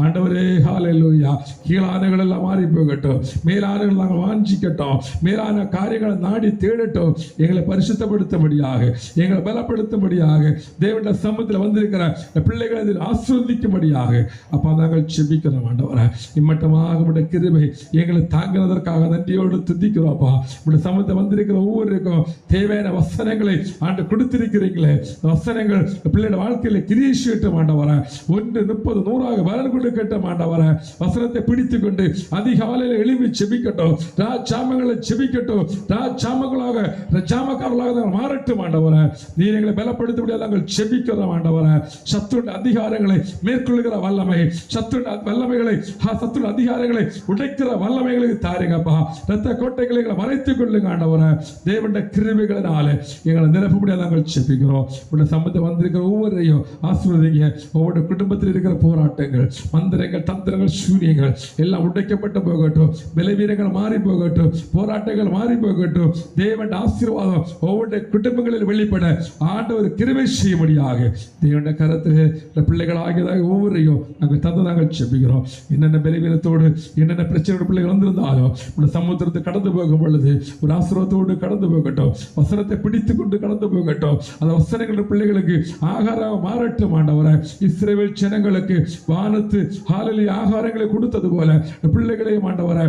ஆண்டவரே. ஹalleluya. கீழானகள் எல்லாம் மாறி போகட்டும், மேலானகள் நாங்கள் வாஞ்சிக்கட்டும், மேலான காரியங்களை நாடி தேடட்டும். எங்களை பரிசுத்தப்படுத்தும்படியாக, எங்களை பலப்படுத்தும்படியாக தேவனுடைய சமூகத்தில் வந்திருக்கிற பிள்ளைகளை இதில் ஆசீர்வதிக்கும்படியாக அப்பா நாங்கள் செபிக்கிறோம் ஆண்டவரே. இம்மட்டமாக உடைய கிருபை எங்களை தாங்கினதற்காக நன்றியோடு துதிக்கிறோம் அப்பா. உடைய சமூகத்தை வந்திருக்கிற ஒவ்வொருக்கும் தேவையான வசனங்களை ஆண்டு கொடுத்திருக்கிறீங்களே, வசனங்கள் பிள்ளையோட வாழ்க்கையில கிரியை செய்யட்டும் ஆண்டவரே. 1 30 100 பலன் கொடுக்கட்டும் ஆண்டவரே. வசனத்தை பிடித்துக் கொண்டு அதிகாலையில் எழுப்பி செபிக்கட்டும், ராஜாமங்களை செபிக்கட்டும், ராஜாமங்களாக ஜாமக்காரர்களாக மாறட்டும் ஆண்டவரே. நீர் எங்களை பலப்படுத்த முடியாது நாங்கள் செபிக்கிறோம் ஆண்டவரே. சத்துருடைய அதிகாரங்களை மேற்கொள்ளுகிற வல்லமை, சத்துருடைய வல்லமைகளை, சத்துருடைய அதிகாரங்களை உடைக்கிற வல்லமைகளுக்கு தாருங்கப்பா. இரத்த கோட்டைகளை எங்களை மறைத்துக் கொள்ளுங்க ஆண்டவரே. தேவனுடைய கிருபைகளினால எங்களை நிரப்ப முடியாது நாங்கள் செபிக்கிறோம். உடைய சம்பந்தம் வந்திருக்கிற ஒவ்வொருவரையும் ஆசீர்வதிங்க. ஒவ்வொரு குடும்பத்தில் இருக்கிற போராட்டங்கள், மந்திரங்கள், தந்திரங்கள், சூரியங்கள் எல்லாம் உடைக்கப்பட்டு போகட்டும். பலவீனங்கள் மாறி போகட்டும், போராட்டங்கள் மாறி போகட்டும். தேவனுடைய ஆசீர்வாதம் ஒவ்வொரு குடும்பங்களில் வெளிப்பட ஆண்டவர் கிருபை செய்யும்படியாக தேவனுடைய கரத்தில் பிள்ளைகளாகியதாக ஒவ்வொருவரையும் நாங்கள் தந்து நாங்கள் செபிக்கிறோம். என்னென்ன பலவீனத்தோடு என்னென்ன பிரச்சனையோட பிள்ளைகள் வந்திருந்தாலும் உடைய சமுத்திரத்தை கடந்து போகும் பொழுது ஒரு ஆசீர்வாதத்தோடு கடந்து போகட்டும், வசனத்தை பிடித்து கொண்டு கடந்து போகட்டும். அந்த வசனங்கள் பிள்ளைகளுக்கு ஆகாரம் மாறட்டும் ஆண்டவரே. இஸ்ரவேல் ஜனங்களுக்கு வானத்து ஹalleluya ஆகாரங்களை கொடுத்தது போல பிள்ளைகளையும் ஆண்டவரே